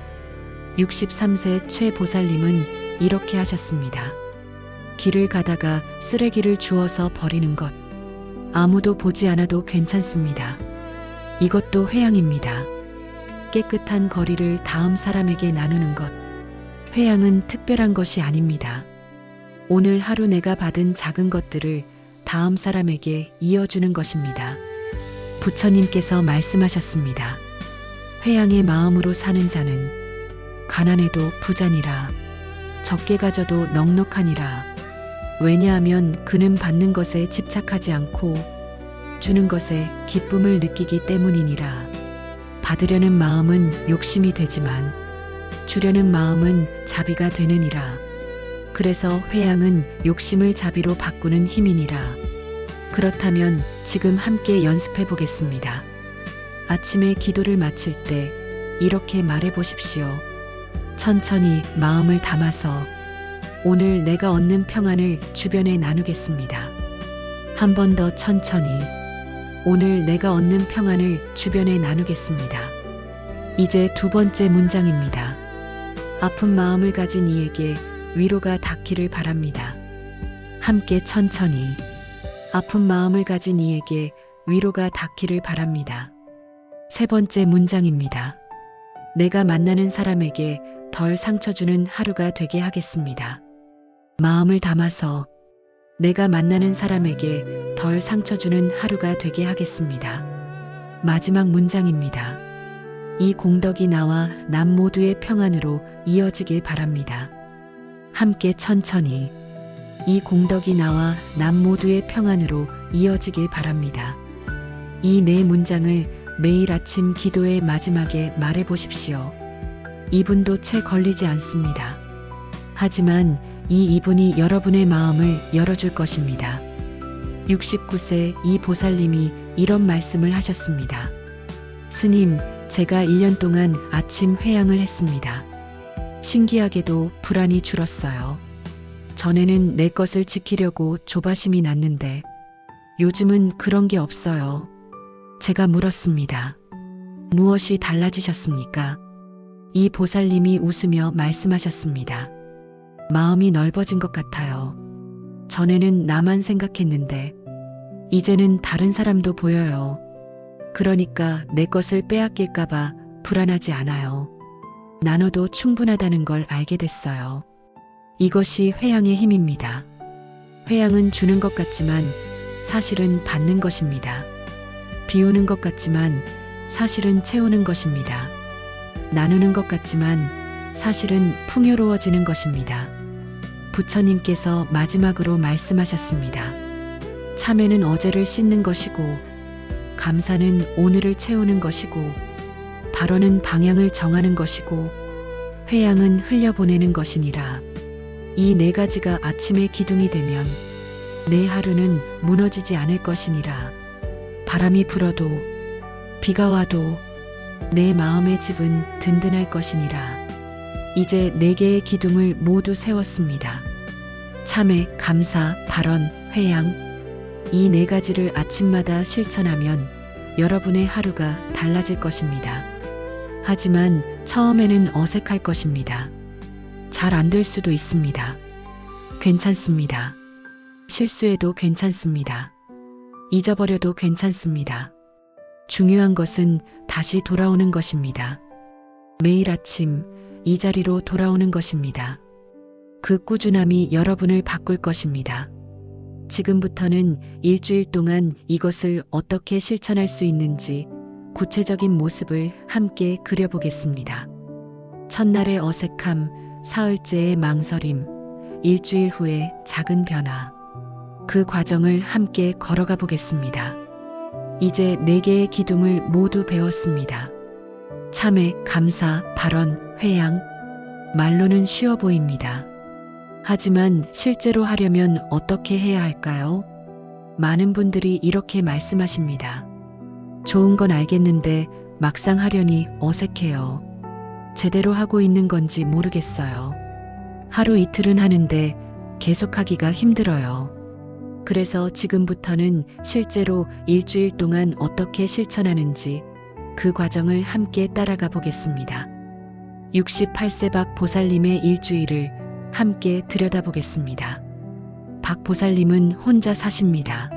63세 최보살님은 이렇게 하셨습니다. 길을 가다가 쓰레기를 주워서 버리는 것. 아무도 보지 않아도 괜찮습니다. 이것도 회양입니다. 깨끗한 거리를 다음 사람에게 나누는 것. 회양은 특별한 것이 아닙니다. 오늘 하루 내가 받은 작은 것들을 다음 사람에게 이어주는 것입니다. 부처님께서 말씀하셨습니다. 회양의 마음으로 사는 자는 가난해도 부자니라. 적게 가져도 넉넉하니라. 왜냐하면 그는 받는 것에 집착하지 않고 주는 것에 기쁨을 느끼기 때문이니라. 받으려는 마음은 욕심이 되지만 주려는 마음은 자비가 되느니라. 그래서 회양은 욕심을 자비로 바꾸는 힘이니라. 그렇다면 지금 함께 연습해 보겠습니다. 아침에 기도를 마칠 때 이렇게 말해 보십시오. 천천히 마음을 담아서 오늘 내가 얻는 평안을 주변에 나누겠습니다. 한 번 더 천천히 오늘 내가 얻는 평안을 주변에 나누겠습니다. 이제 두 번째 문장입니다. 아픈 마음을 가진 이에게 위로가 닿기를 바랍니다. 함께 천천히 아픈 마음을 가진 이에게 위로가 닿기를 바랍니다. 세 번째 문장입니다. 내가 만나는 사람에게 덜 상처 주는 하루가 되게 하겠습니다. 마음을 담아서 내가 만나는 사람에게 덜 상처 주는 하루가 되게 하겠습니다. 마지막 문장입니다. 이 공덕이 나와 남 모두의 평안으로 이어지길 바랍니다. 함께 천천히 이 공덕이 나와 남 모두의 평안으로 이어지길 바랍니다. 이 네 문장을 매일 아침 기도의 마지막에 말해 보십시오. 2분도 채 걸리지 않습니다. 하지만 이 2분이 여러분의 마음을 열어줄 것입니다. 69세 이 보살님이 이런 말씀을 하셨습니다. 스님, 제가 1년 동안 아침 회양을 했습니다. 신기하게도 불안이 줄었어요. 전에는 내 것을 지키려고 조바심이 났는데 요즘은 그런 게 없어요. 제가 물었습니다. 무엇이 달라지셨습니까? 이 보살님이 웃으며 말씀하셨습니다. 마음이 넓어진 것 같아요. 전에는 나만 생각했는데 이제는 다른 사람도 보여요. 그러니까 내 것을 빼앗길까봐 불안하지 않아요. 나눠도 충분하다는 걸 알게 됐어요. 이것이 회양의 힘입니다. 회양은 주는 것 같지만 사실은 받는 것입니다. 비우는 것 같지만 사실은 채우는 것입니다. 나누는 것 같지만 사실은 풍요로워지는 것입니다. 부처님께서 마지막으로 말씀하셨습니다. 참회는 어제를 씻는 것이고 감사는 오늘을 채우는 것이고 발언은 방향을 정하는 것이고 회양은 흘려보내는 것이니라. 이 네 가지가 아침의 기둥이 되면 내 하루는 무너지지 않을 것이니라. 바람이 불어도 비가 와도 내 마음의 집은 든든할 것이니라. 이제 네 개의 기둥을 모두 세웠습니다. 참회, 감사, 발언, 회양. 이 네 가지를 아침마다 실천하면 여러분의 하루가 달라질 것입니다. 하지만 처음에는 어색할 것입니다. 잘 안 될 수도 있습니다. 괜찮습니다. 실수해도 괜찮습니다. 잊어버려도 괜찮습니다. 중요한 것은 다시 돌아오는 것입니다. 매일 아침 이 자리로 돌아오는 것입니다. 그 꾸준함이 여러분을 바꿀 것입니다. 지금부터는 일주일 동안 이것을 어떻게 실천할 수 있는지 구체적인 모습을 함께 그려보겠습니다. 첫날의 어색함, 사흘째의 망설임, 일주일 후의 작은 변화. 그 과정을 함께 걸어가 보겠습니다. 이제 네 개의 기둥을 모두 배웠습니다. 참회, 감사, 발언, 회양. 말로는 쉬워 보입니다. 하지만 실제로 하려면 어떻게 해야 할까요? 많은 분들이 이렇게 말씀하십니다. 좋은 건 알겠는데 막상 하려니 어색해요. 제대로 하고 있는 건지 모르겠어요. 하루 이틀은 하는데 계속하기가 힘들어요. 그래서 지금부터는 실제로 일주일 동안 어떻게 실천하는지 그 과정을 함께 따라가 보겠습니다. 68세 박 보살님의 일주일을 함께 들여다보겠습니다. 박 보살님은 혼자 사십니다.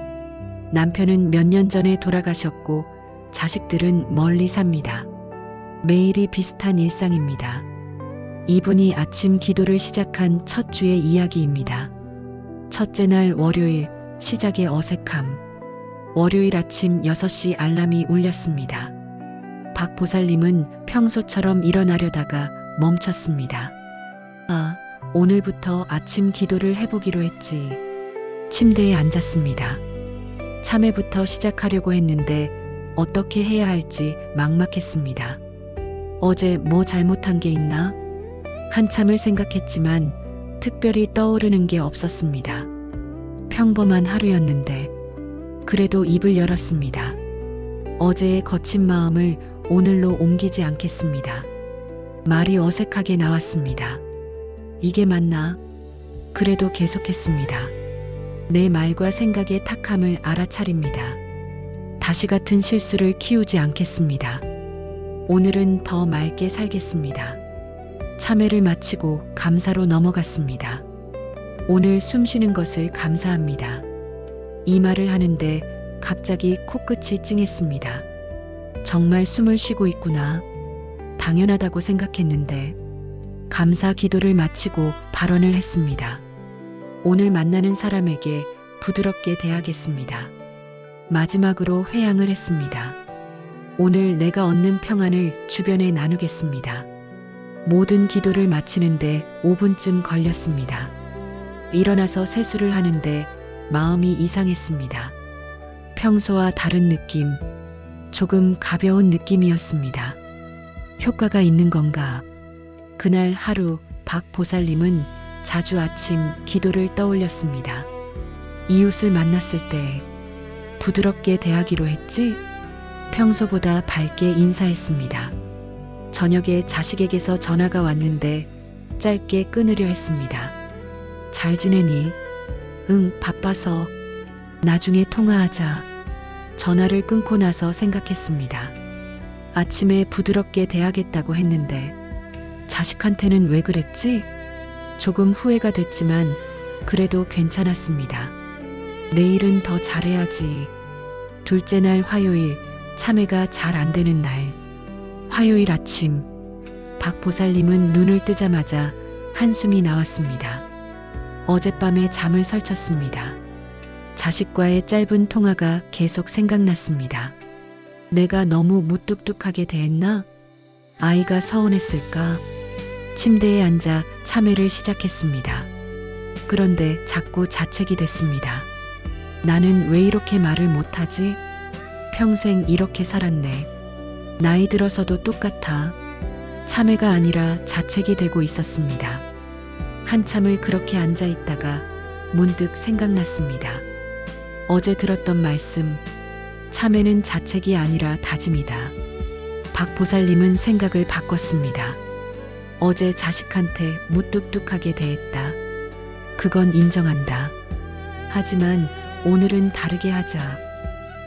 남편은 몇 년 전에 돌아가셨고 자식들은 멀리 삽니다. 매일이 비슷한 일상입니다. 이분이 아침 기도를 시작한 첫 주의 이야기입니다. 첫째 날 월요일, 시작의 어색함. 월요일 아침 6시 알람이 울렸습니다. 박 보살님은 평소처럼 일어나려다가 멈췄습니다. 아, 오늘부터 아침 기도를 해보기로 했지. 침대에 앉았습니다. 참회부터 시작하려고 했는데 어떻게 해야 할지 막막했습니다. 어제 뭐 잘못한 게 있나? 한참을 생각했지만 특별히 떠오르는 게 없었습니다. 평범한 하루였는데 그래도 입을 열었습니다. 어제의 거친 마음을 오늘로 옮기지 않겠습니다. 말이 어색하게 나왔습니다. 이게 맞나? 그래도 계속했습니다. 내 말과 생각의 탁함을 알아차립니다. 다시 같은 실수를 키우지 않겠습니다. 오늘은 더 맑게 살겠습니다. 참회를 마치고 감사로 넘어갔습니다. 오늘 숨 쉬는 것을 감사합니다. 이 말을 하는데 갑자기 코끝이 찡했습니다. 정말 숨을 쉬고 있구나. 당연하다고 생각했는데 감사 기도를 마치고 발언을 했습니다. 오늘 만나는 사람에게 부드럽게 대하겠습니다. 마지막으로 회양을 했습니다. 오늘 내가 얻는 평안을 주변에 나누겠습니다. 모든 기도를 마치는데 5분쯤 걸렸습니다. 일어나서 세수를 하는데 마음이 이상했습니다. 평소와 다른 느낌, 조금 가벼운 느낌이었습니다. 효과가 있는 건가? 그날 하루 박 보살님은 자주 아침 기도를 떠올렸습니다. 이웃을 만났을 때 부드럽게 대하기로 했지? 평소보다 밝게 인사했습니다. 저녁에 자식에게서 전화가 왔는데 짧게 끊으려 했습니다. 잘 지내니? 응, 바빠서. 나중에 통화하자. 전화를 끊고 나서 생각했습니다. 아침에 부드럽게 대하겠다고 했는데 자식한테는 왜 그랬지? 조금 후회가 됐지만 그래도 괜찮았습니다. 내일은 더 잘해야지. 둘째 날 화요일, 참회가 잘 안 되는 날. 화요일 아침, 박 보살님은 눈을 뜨자마자 한숨이 나왔습니다. 어젯밤에 잠을 설쳤습니다. 자식과의 짧은 통화가 계속 생각났습니다. 내가 너무 무뚝뚝하게 대했나? 아이가 서운했을까? 침대에 앉아 참회를 시작했습니다. 그런데 자꾸 자책이 됐습니다. 나는 왜 이렇게 말을 못하지? 평생 이렇게 살았네. 나이 들어서도 똑같아. 참회가 아니라 자책이 되고 있었습니다. 한참을 그렇게 앉아 있다가 문득 생각났습니다. 어제 들었던 말씀, 참회는 자책이 아니라 다짐이다. 박 보살님은 생각을 바꿨습니다. 어제 자식한테 무뚝뚝하게 대했다. 그건 인정한다. 하지만 오늘은 다르게 하자.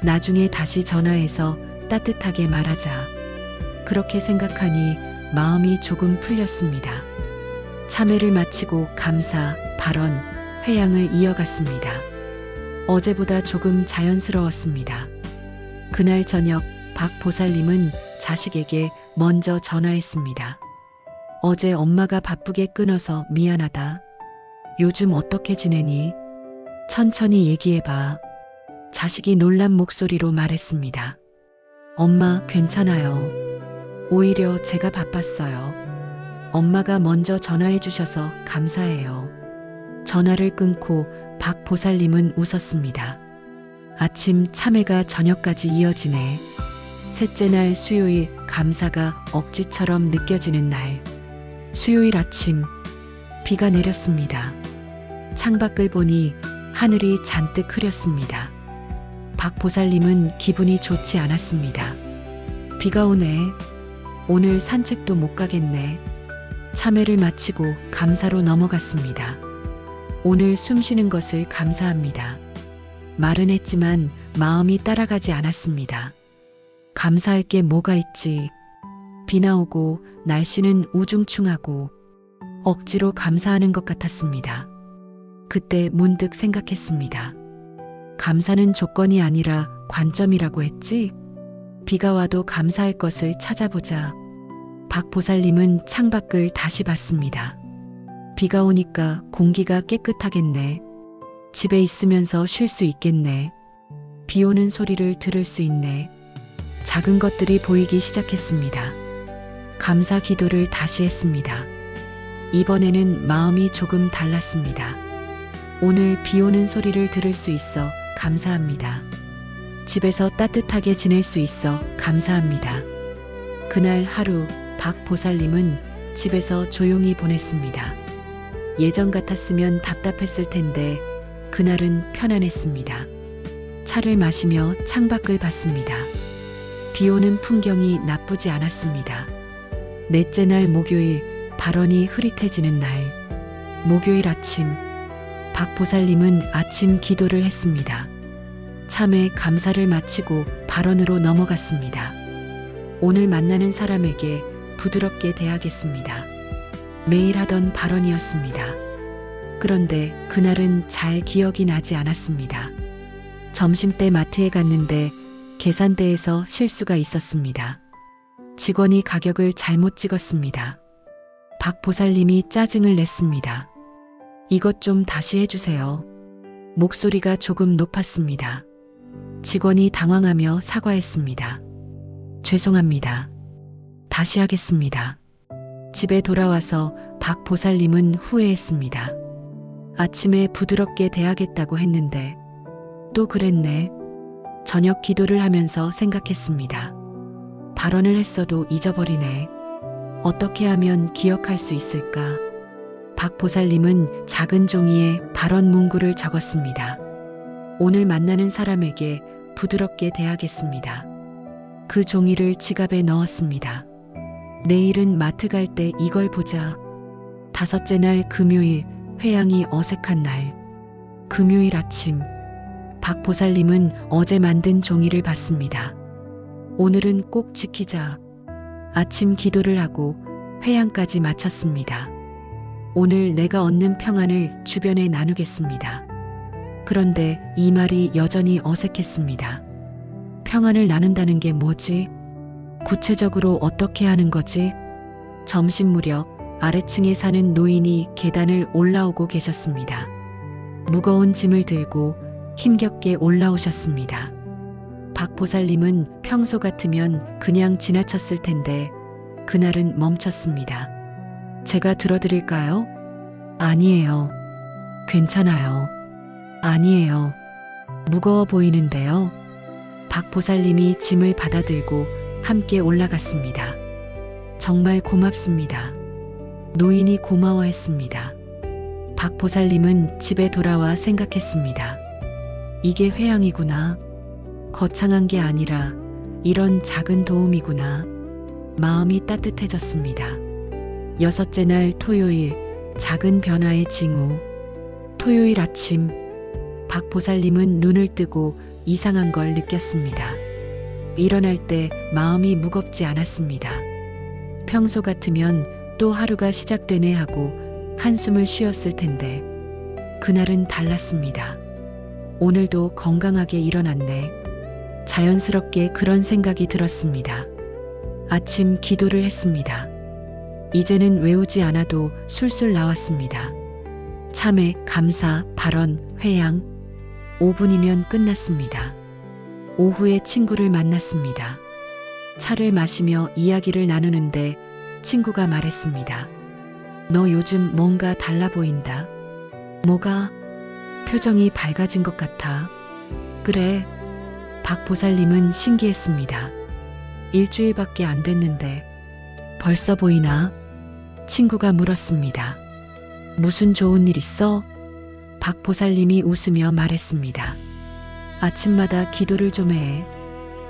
나중에 다시 전화해서 따뜻하게 말하자. 그렇게 생각하니 마음이 조금 풀렸습니다. 참회를 마치고 감사, 발언, 회양을 이어갔습니다. 어제보다 조금 자연스러웠습니다. 그날 저녁 박 보살님은 자식에게 먼저 전화했습니다. 어제 엄마가 바쁘게 끊어서 미안하다. 요즘 어떻게 지내니? 천천히 얘기해봐. 자식이 놀란 목소리로 말했습니다. 엄마, 괜찮아요. 오히려 제가 바빴어요. 엄마가 먼저 전화해 주셔서 감사해요. 전화를 끊고 박 보살님은 웃었습니다. 아침 참회가 저녁까지 이어지네. 셋째 날 수요일 감사가 억지처럼 느껴지는 날. 수요일 아침 비가 내렸습니다. 창밖을 보니 하늘이 잔뜩 흐렸습니다. 박 보살님은 기분이 좋지 않았습니다. 비가 오네. 오늘 산책도 못 가겠네. 참회를 마치고 감사로 넘어갔습니다. 오늘 숨 쉬는 것을 감사합니다. 말은 했지만 마음이 따라가지 않았습니다. 감사할 게 뭐가 있지? 비 나오고 날씨는 우중충하고 억지로 감사하는 것 같았습니다. 그때 문득 생각했습니다. 감사는 조건이 아니라 관점이라고 했지? 비가 와도 감사할 것을 찾아보자. 박 보살님은 창밖을 다시 봤습니다. 비가 오니까 공기가 깨끗하겠네. 집에 있으면서 쉴 수 있겠네. 비 오는 소리를 들을 수 있네. 작은 것들이 보이기 시작했습니다. 감사 기도를 다시 했습니다. 이번에는 마음이 조금 달랐습니다. 오늘 비 오는 소리를 들을 수 있어 감사합니다. 집에서 따뜻하게 지낼 수 있어 감사합니다. 그날 하루 박 보살님은 집에서 조용히 보냈습니다. 예전 같았으면 답답했을 텐데 그날은 편안했습니다. 차를 마시며 창밖을 봤습니다. 비 오는 풍경이 나쁘지 않았습니다. 넷째 날 목요일 발언이 흐릿해지는 날. 목요일 아침 박 보살님은 아침 기도를 했습니다. 참회 감사를 마치고 발언으로 넘어갔습니다. 오늘 만나는 사람에게 부드럽게 대하겠습니다. 매일 하던 발언이었습니다. 그런데 그날은 잘 기억이 나지 않았습니다. 점심때 마트에 갔는데 계산대에서 실수가 있었습니다. 직원이 가격을 잘못 찍었습니다. 박 보살님이 짜증을 냈습니다. 이것 좀 다시 해주세요. 목소리가 조금 높았습니다. 직원이 당황하며 사과했습니다. 죄송합니다. 다시 하겠습니다. 집에 돌아와서 박 보살님은 후회했습니다. 아침에 부드럽게 대하겠다고 했는데 또 그랬네. 저녁 기도를 하면서 생각했습니다. 발언을 했어도 잊어버리네. 어떻게 하면 기억할 수 있을까? 박 보살님은 작은 종이에 발언 문구를 적었습니다. 오늘 만나는 사람에게 부드럽게 대하겠습니다. 그 종이를 지갑에 넣었습니다. 내일은 마트 갈 때 이걸 보자. 다섯째 날 금요일 회양이 어색한 날. 금요일 아침 박 보살님은 어제 만든 종이를 봤습니다. 오늘은 꼭 지키자. 아침 기도를 하고 회양까지 마쳤습니다. 오늘 내가 얻는 평안을 주변에 나누겠습니다. 그런데 이 말이 여전히 어색했습니다. 평안을 나눈다는 게 뭐지? 구체적으로 어떻게 하는 거지? 점심 무렵 아래층에 사는 노인이 계단을 올라오고 계셨습니다. 무거운 짐을 들고 힘겹게 올라오셨습니다. 박 보살님은 평소 같으면 그냥 지나쳤을 텐데 그날은 멈췄습니다. 제가 들어드릴까요? 아니에요. 괜찮아요. 아니에요. 무거워 보이는데요. 박 보살님이 짐을 받아들고 함께 올라갔습니다. 정말 고맙습니다. 노인이 고마워했습니다. 박보살님은 집에 돌아와 생각했습니다. 이게 회양이구나. 거창한 게 아니라 이런 작은 도움이구나. 마음이 따뜻해졌습니다. 여섯째 날 토요일, 작은 변화의 징후. 토요일 아침, 박보살님은 눈을 뜨고 이상한 걸 느꼈습니다. 일어날 때 마음이 무겁지 않았습니다. 평소 같으면 또 하루가 시작되네 하고 한숨을 쉬었을 텐데 그날은 달랐습니다. 오늘도 건강하게 일어났네. 자연스럽게 그런 생각이 들었습니다. 아침 기도를 했습니다. 이제는 외우지 않아도 술술 나왔습니다. 참회, 감사, 발언, 회양. 5분이면 끝났습니다. 오후에 친구를 만났습니다. 차를 마시며 이야기를 나누는데 친구가 말했습니다. 너 요즘 뭔가 달라 보인다. 뭐가? 표정이 밝아진 것 같아. 그래. 박보살님은 신기했습니다. 일주일밖에 안 됐는데 벌써 보이나? 친구가 물었습니다. 무슨 좋은 일 있어? 박보살님이 웃으며 말했습니다. 아침마다 기도를 좀 해.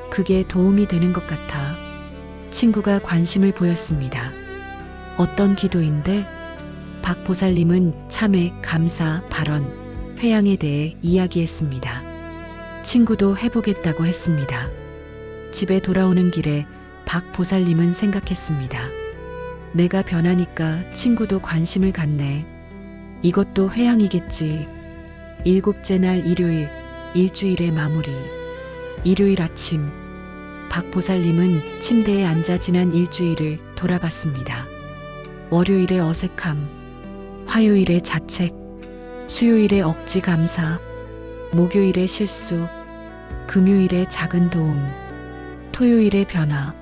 그게 도움이 되는 것 같아. 친구가 관심을 보였습니다. 어떤 기도인데? 박보살님은 참회, 감사, 발언, 회양에 대해 이야기했습니다. 친구도 해보겠다고 했습니다. 집에 돌아오는 길에 박보살님은 생각했습니다. 내가 변하니까 친구도 관심을 갖네. 이것도 회양이겠지. 7째 날 일요일, 일주일의 마무리. 일요일 아침, 박보살님은 침대에 앉아 지난 일주일을 돌아봤습니다. 월요일의 어색함, 화요일의 자책, 수요일의 억지 감사, 목요일의 실수, 금요일의 작은 도움, 토요일의 변화.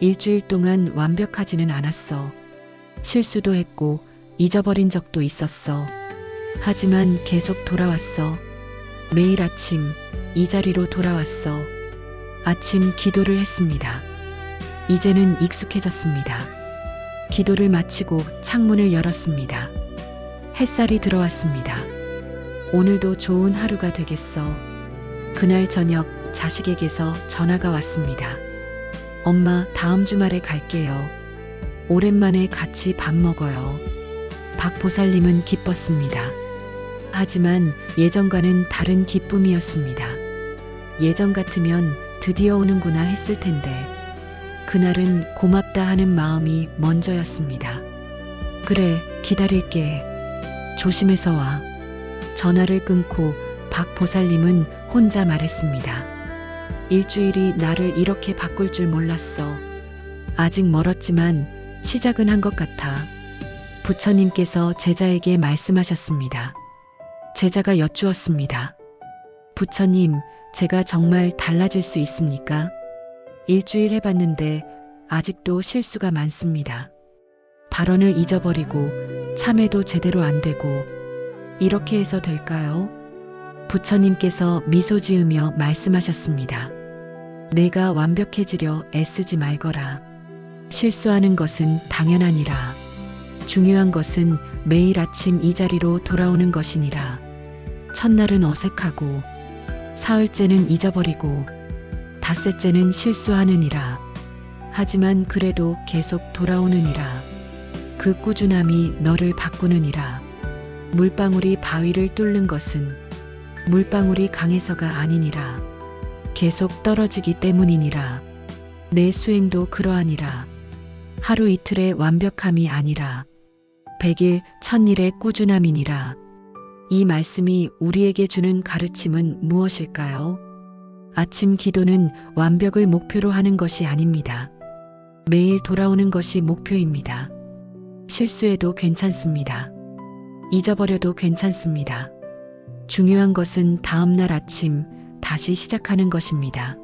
일주일 동안 완벽하지는 않았어. 실수도 했고 잊어버린 적도 있었어. 하지만 계속 돌아왔어. 매일 아침 이 자리로 돌아왔어. 아침 기도를 했습니다. 이제는 익숙해졌습니다. 기도를 마치고 창문을 열었습니다. 햇살이 들어왔습니다. 오늘도 좋은 하루가 되겠어. 그날 저녁 자식에게서 전화가 왔습니다. 엄마, 다음 주말에 갈게요. 오랜만에 같이 밥 먹어요. 박보살님은 기뻤습니다. 하지만 예전과는 다른 기쁨이었습니다. 예전 같으면 드디어 오는구나 했을 텐데 그날은 고맙다 하는 마음이 먼저였습니다. 그래, 기다릴게. 조심해서 와. 전화를 끊고 박보살님은 혼자 말했습니다. 일주일이 나를 이렇게 바꿀 줄 몰랐어. 아직 멀었지만 시작은 한 것 같아. 부처님께서 제자에게 말씀하셨습니다. 제자가 여쭈었습니다. 부처님, 제가 정말 달라질 수 있습니까? 일주일 해봤는데 아직도 실수가 많습니다. 발언을 잊어버리고 참회도 제대로 안 되고 이렇게 해서 될까요? 부처님께서 미소 지으며 말씀하셨습니다. 내가 완벽해지려 애쓰지 말거라. 실수하는 것은 당연하니라. 중요한 것은 매일 아침 이 자리로 돌아오는 것이니라. 첫날은 어색하고 사흘째는 잊어버리고 닷새째는 실수하느니라. 하지만 그래도 계속 돌아오느니라. 그 꾸준함이 너를 바꾸느니라. 물방울이 바위를 뚫는 것은 물방울이 강해서가 아니니라. 계속 떨어지기 때문이니라. 내 수행도 그러하니라. 하루 이틀의 완벽함이 아니라 100일, 1000일의 꾸준함이니라. 이 말씀이 우리에게 주는 가르침은 무엇일까요? 아침 기도는 완벽을 목표로 하는 것이 아닙니다. 매일 돌아오는 것이 목표입니다. 실수해도 괜찮습니다. 잊어버려도 괜찮습니다. 중요한 것은 다음날 아침 다시 시작하는 것입니다.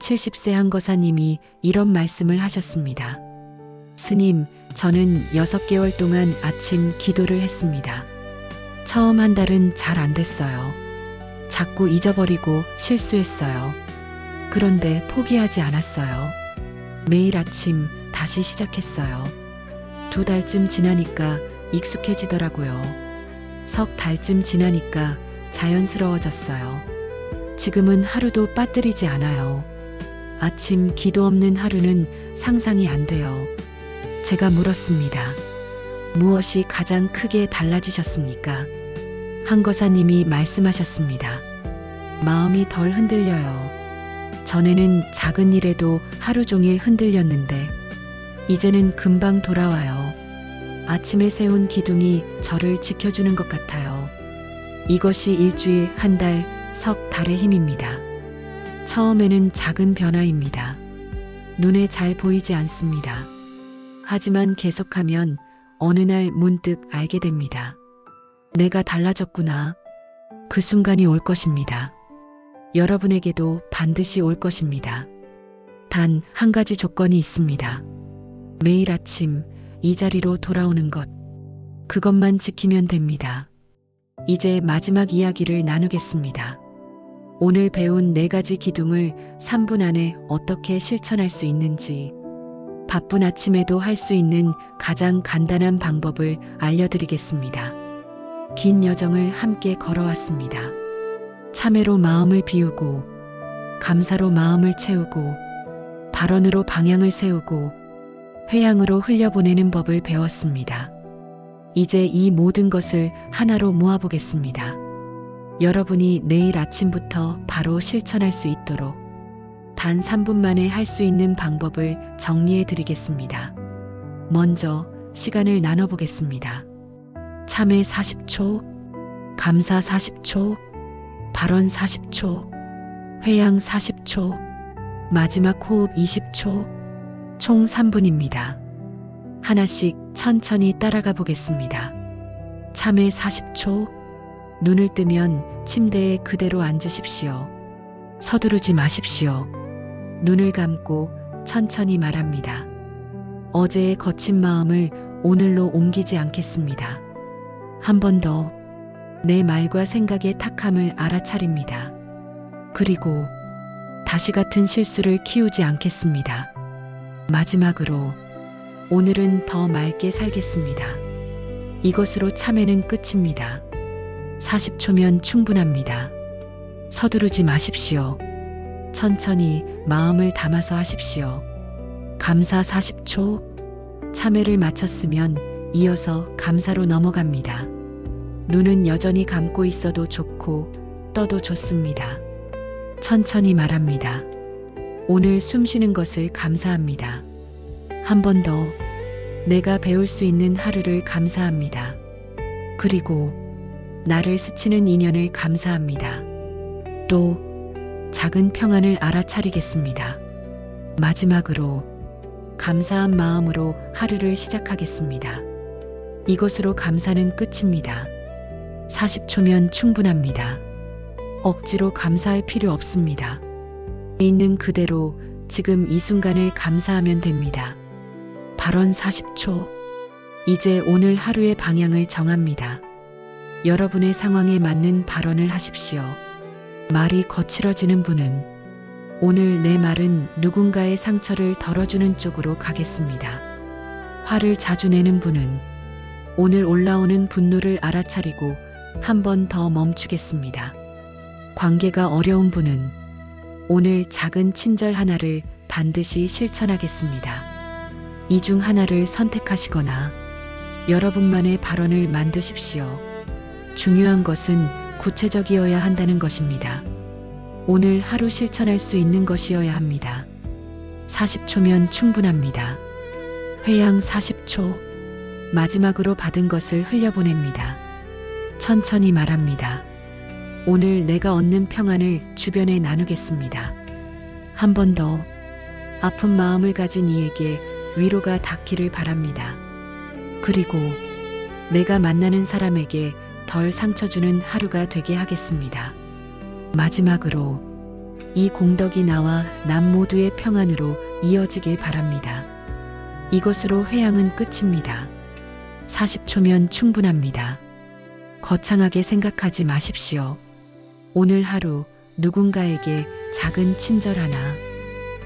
70세 한거사님이 이런 말씀을 하셨습니다. 스님, 저는 6개월 동안 아침 기도를 했습니다. 처음 한 달은 잘 안 됐어요. 자꾸 잊어버리고 실수했어요. 그런데 포기하지 않았어요. 매일 아침 다시 시작했어요. 2달쯤 지나니까 익숙해지더라고요. 석 달쯤 지나니까 자연스러워졌어요. 지금은 하루도 빠뜨리지 않아요. 아침 기도 없는 하루는 상상이 안 돼요. 제가 물었습니다. 무엇이 가장 크게 달라지셨습니까? 한거사님이 말씀하셨습니다. 마음이 덜 흔들려요. 전에는 작은 일에도 하루 종일 흔들렸는데 이제는 금방 돌아와요. 아침에 세운 기둥이 저를 지켜주는 것 같아요. 이것이 일주일, 한 달, 석 달의 힘입니다. 처음에는 작은 변화입니다. 눈에 잘 보이지 않습니다. 하지만 계속하면 어느 날 문득 알게 됩니다. 내가 달라졌구나. 그 순간이 올 것입니다. 여러분에게도 반드시 올 것입니다. 단 한 가지 조건이 있습니다. 매일 아침 이 자리로 돌아오는 것. 그것만 지키면 됩니다. 이제 마지막 이야기를 나누겠습니다. 오늘 배운 4가지 기둥을 3분 안에 어떻게 실천할 수 있는지, 바쁜 아침에도 할 수 있는 가장 간단한 방법을 알려드리겠습니다. 긴 여정을 함께 걸어왔습니다. 참회로 마음을 비우고, 감사로 마음을 채우고, 발언으로 방향을 세우고, 회양으로 흘려보내는 법을 배웠습니다. 이제 이 모든 것을 하나로 모아보겠습니다. 여러분이 내일 아침부터 바로 실천할 수 있도록 단 3분 만에 할 수 있는 방법을 정리해 드리겠습니다. 먼저 시간을 나눠보겠습니다. 참회 40초, 감사 40초, 발언 40초, 회양 40초, 마지막 호흡 20초, 총 3분입니다. 하나씩 천천히 따라가 보겠습니다. 참회 40초, 눈을 뜨면 침대에 그대로 앉으십시오. 서두르지 마십시오. 눈을 감고 천천히 말합니다. 어제의 거친 마음을 오늘로 옮기지 않겠습니다. 한 번 더 내 말과 생각의 탁함을 알아차립니다. 그리고 다시 같은 실수를 키우지 않겠습니다. 마지막으로 오늘은 더 맑게 살겠습니다. 이것으로 참회는 끝입니다. 40초면 충분합니다. 서두르지 마십시오. 천천히 마음을 담아서 하십시오. 감사 40초, 참회를 마쳤으면 이어서 감사로 넘어갑니다. 눈은 여전히 감고 있어도 좋고 떠도 좋습니다. 천천히 말합니다. 오늘 숨 쉬는 것을 감사합니다. 한 번 더 내가 배울 수 있는 하루를 감사합니다. 그리고 나를 스치는 인연을 감사합니다. 또 작은 평안을 알아차리겠습니다. 마지막으로 감사한 마음으로 하루를 시작하겠습니다. 이것으로 감사는 끝입니다. 40초면 충분합니다. 억지로 감사할 필요 없습니다. 있는 그대로 지금 이 순간을 감사하면 됩니다. 발언 40초. 이제 오늘 하루의 방향을 정합니다. 여러분의 상황에 맞는 발언을 하십시오. 말이 거칠어지는 분은 오늘 내 말은 누군가의 상처를 덜어주는 쪽으로 가겠습니다. 화를 자주 내는 분은 오늘 올라오는 분노를 알아차리고 한 번 더 멈추겠습니다. 관계가 어려운 분은 오늘 작은 친절 하나를 반드시 실천하겠습니다. 이 중 하나를 선택하시거나 여러분만의 발언을 만드십시오. 중요한 것은 구체적이어야 한다는 것입니다. 오늘 하루 실천할 수 있는 것이어야 합니다. 40초면 충분합니다. 회양 40초. 마지막으로 받은 것을 흘려보냅니다. 천천히 말합니다. 오늘 내가 얻는 평안을 주변에 나누겠습니다. 한 번 더 아픈 마음을 가진 이에게 위로가 닿기를 바랍니다. 그리고 내가 만나는 사람에게 덜 상처 주는 하루가 되게 하겠습니다. 마지막으로 이 공덕이 나와 남 모두의 평안으로 이어지길 바랍니다. 이것으로 회양은 끝입니다. 40초면 충분합니다. 거창하게 생각하지 마십시오. 오늘 하루 누군가에게 작은 친절 하나,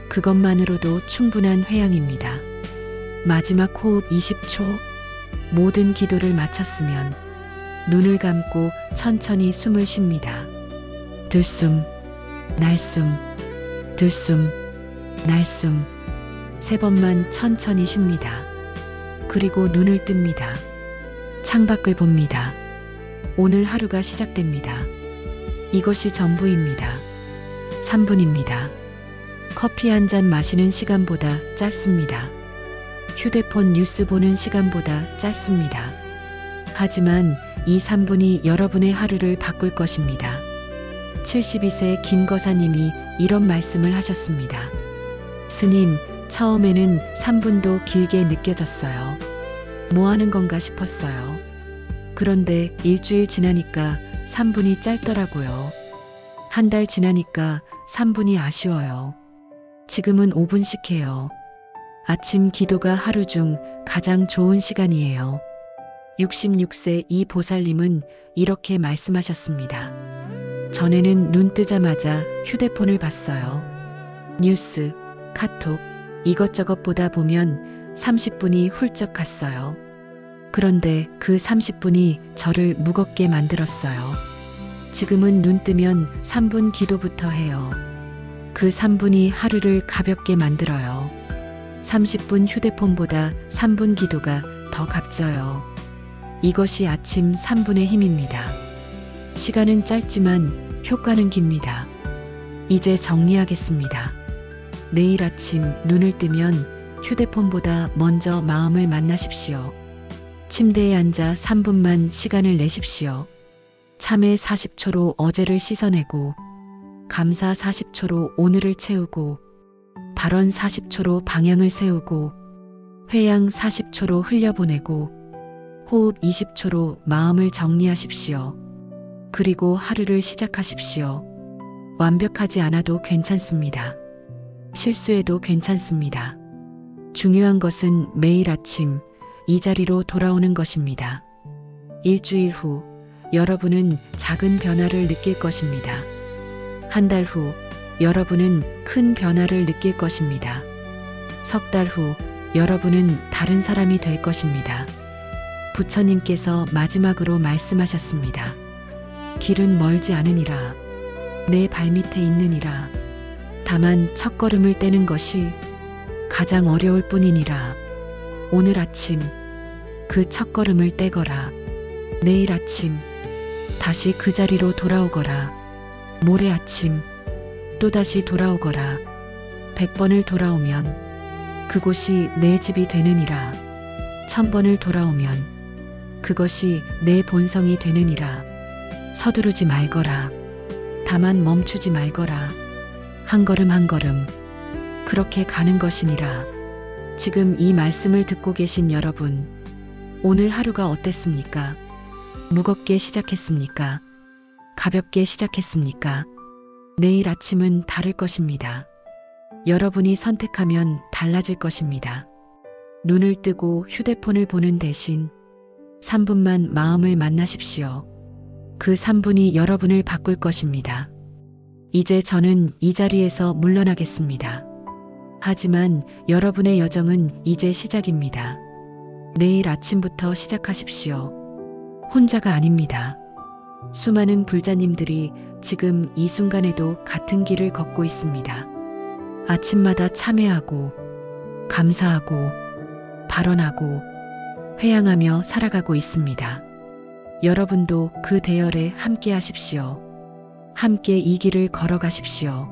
그것만으로도 충분한 회양입니다. 마지막 호흡 20초. 모든 기도를 마쳤으면 눈을 감고 천천히 숨을 쉽니다. 들숨, 날숨, 들숨, 날숨. 3번만 천천히 쉽니다. 그리고 눈을 뜹니다. 창밖을 봅니다. 오늘 하루가 시작됩니다. 이것이 전부입니다. 3분입니다. 커피 한 잔 마시는 시간보다 짧습니다. 휴대폰 뉴스 보는 시간보다 짧습니다. 하지만 이 3분이 여러분의 하루를 바꿀 것입니다. 72세 김거사님이 이런 말씀을 하셨습니다. 스님, 처음에는 3분도 길게 느껴졌어요. 뭐 하는 건가 싶었어요. 그런데 일주일 지나니까 3분이 짧더라고요. 한 달 지나니까 3분이 아쉬워요. 지금은 5분씩 해요. 아침 기도가 하루 중 가장 좋은 시간이에요. 66세 이 보살님은 이렇게 말씀하셨습니다. 전에는 눈 뜨자마자 휴대폰을 봤어요. 뉴스, 카톡, 이것저것 보다 보면 30분이 훌쩍 갔어요. 그런데 그 30분이 저를 무겁게 만들었어요. 지금은 눈 뜨면 3분 기도부터 해요. 그 3분이 하루를 가볍게 만들어요. 30분 휴대폰보다 3분 기도가 더 값져요. 이것이 아침 3분의 힘입니다. 시간은 짧지만 효과는 깁니다. 이제 정리하겠습니다. 내일 아침 눈을 뜨면 휴대폰보다 먼저 마음을 만나십시오. 침대에 앉아 3분만 시간을 내십시오. 참회 40초로 어제를 씻어내고, 감사 40초로 오늘을 채우고, 발언 40초로 방향을 세우고, 회양 40초로 흘려보내고, 호흡 20초로 마음을 정리하십시오. 그리고 하루를 시작하십시오. 완벽하지 않아도 괜찮습니다. 실수해도 괜찮습니다. 중요한 것은 매일 아침 이 자리로 돌아오는 것입니다. 일주일 후 여러분은 작은 변화를 느낄 것입니다. 한 달 후 여러분은 큰 변화를 느낄 것입니다. 석 달 후 여러분은 다른 사람이 될 것입니다. 부처님께서 마지막으로 말씀하셨습니다. 길은 멀지 않으니라. 내 발밑에 있느니라. 다만 첫걸음을 떼는 것이 가장 어려울 뿐이니라. 오늘 아침 그 첫걸음을 떼거라. 내일 아침 다시 그 자리로 돌아오거라. 모레 아침 또다시 돌아오거라. 100번을 돌아오면 그곳이 내 집이 되느니라. 1000번을 돌아오면 그것이 내 본성이 되느니라. 서두르지 말거라. 다만 멈추지 말거라. 한 걸음 한 걸음 그렇게 가는 것이니라. 지금 이 말씀을 듣고 계신 여러분, 오늘 하루가 어땠습니까? 무겁게 시작했습니까? 가볍게 시작했습니까? 내일 아침은 다를 것입니다. 여러분이 선택하면 달라질 것입니다. 눈을 뜨고 휴대폰을 보는 대신 3분만 마음을 만나십시오. 그 3분이 여러분을 바꿀 것입니다. 이제 저는 이 자리에서 물러나겠습니다. 하지만 여러분의 여정은 이제 시작입니다. 내일 아침부터 시작하십시오. 혼자가 아닙니다. 수많은 불자님들이 지금 이 순간에도 같은 길을 걷고 있습니다. 아침마다 참회하고, 감사하고, 발언하고, 회양하며 살아가고 있습니다. 여러분도 그 대열에 함께 하십시오. 함께 이 길을 걸어가십시오.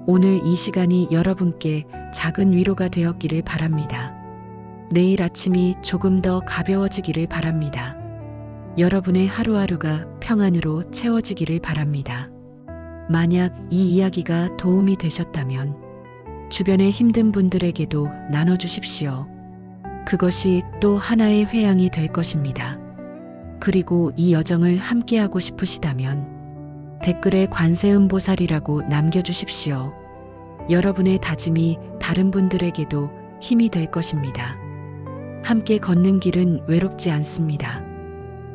오늘 이 시간이 여러분께 작은 위로가 되었기를 바랍니다. 내일 아침이 조금 더 가벼워지기를 바랍니다. 여러분의 하루하루가 평안으로 채워지기를 바랍니다. 만약 이 이야기가 도움이 되셨다면 주변의 힘든 분들에게도 나눠주십시오. 그것이 또 하나의 회양이 될 것입니다. 그리고 이 여정을 함께하고 싶으시다면 댓글에 관세음보살이라고 남겨주십시오. 여러분의 다짐이 다른 분들에게도 힘이 될 것입니다. 함께 걷는 길은 외롭지 않습니다.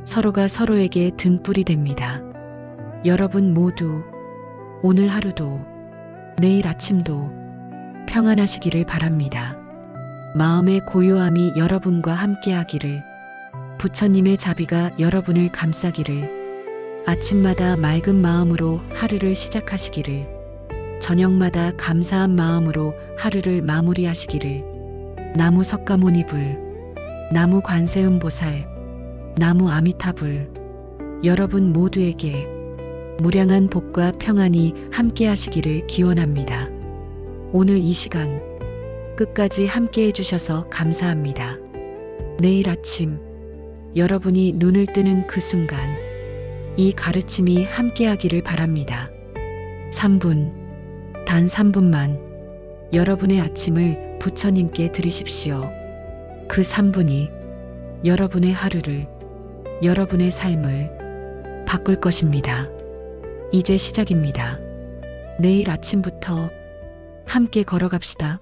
서로가 서로에게 등불이 됩니다. 여러분 모두 오늘 하루도 내일 아침도 평안하시기를 바랍니다. 마음의 고요함이 여러분과 함께하기를 부처님의 자비가 여러분을 감싸기를, 아침마다 맑은 마음으로 하루를 시작하시기를, 저녁마다 감사한 마음으로 하루를 마무리하시기를. 나무 석가모니불, 나무 관세음보살, 나무 아미타불, 여러분 모두에게 무량한 복과 평안이 함께 하시기를 기원합니다. 오늘 이 시간 끝까지 함께 해주셔서 감사합니다. 내일 아침 여러분이 눈을 뜨는 그 순간 이 가르침이 함께 하기를 바랍니다. 3분, 단 3분만 여러분의 아침을 부처님께 드리십시오. 그 3분이 여러분의 하루를, 여러분의 삶을 바꿀 것입니다. 이제 시작입니다. 내일 아침부터 함께 걸어갑시다.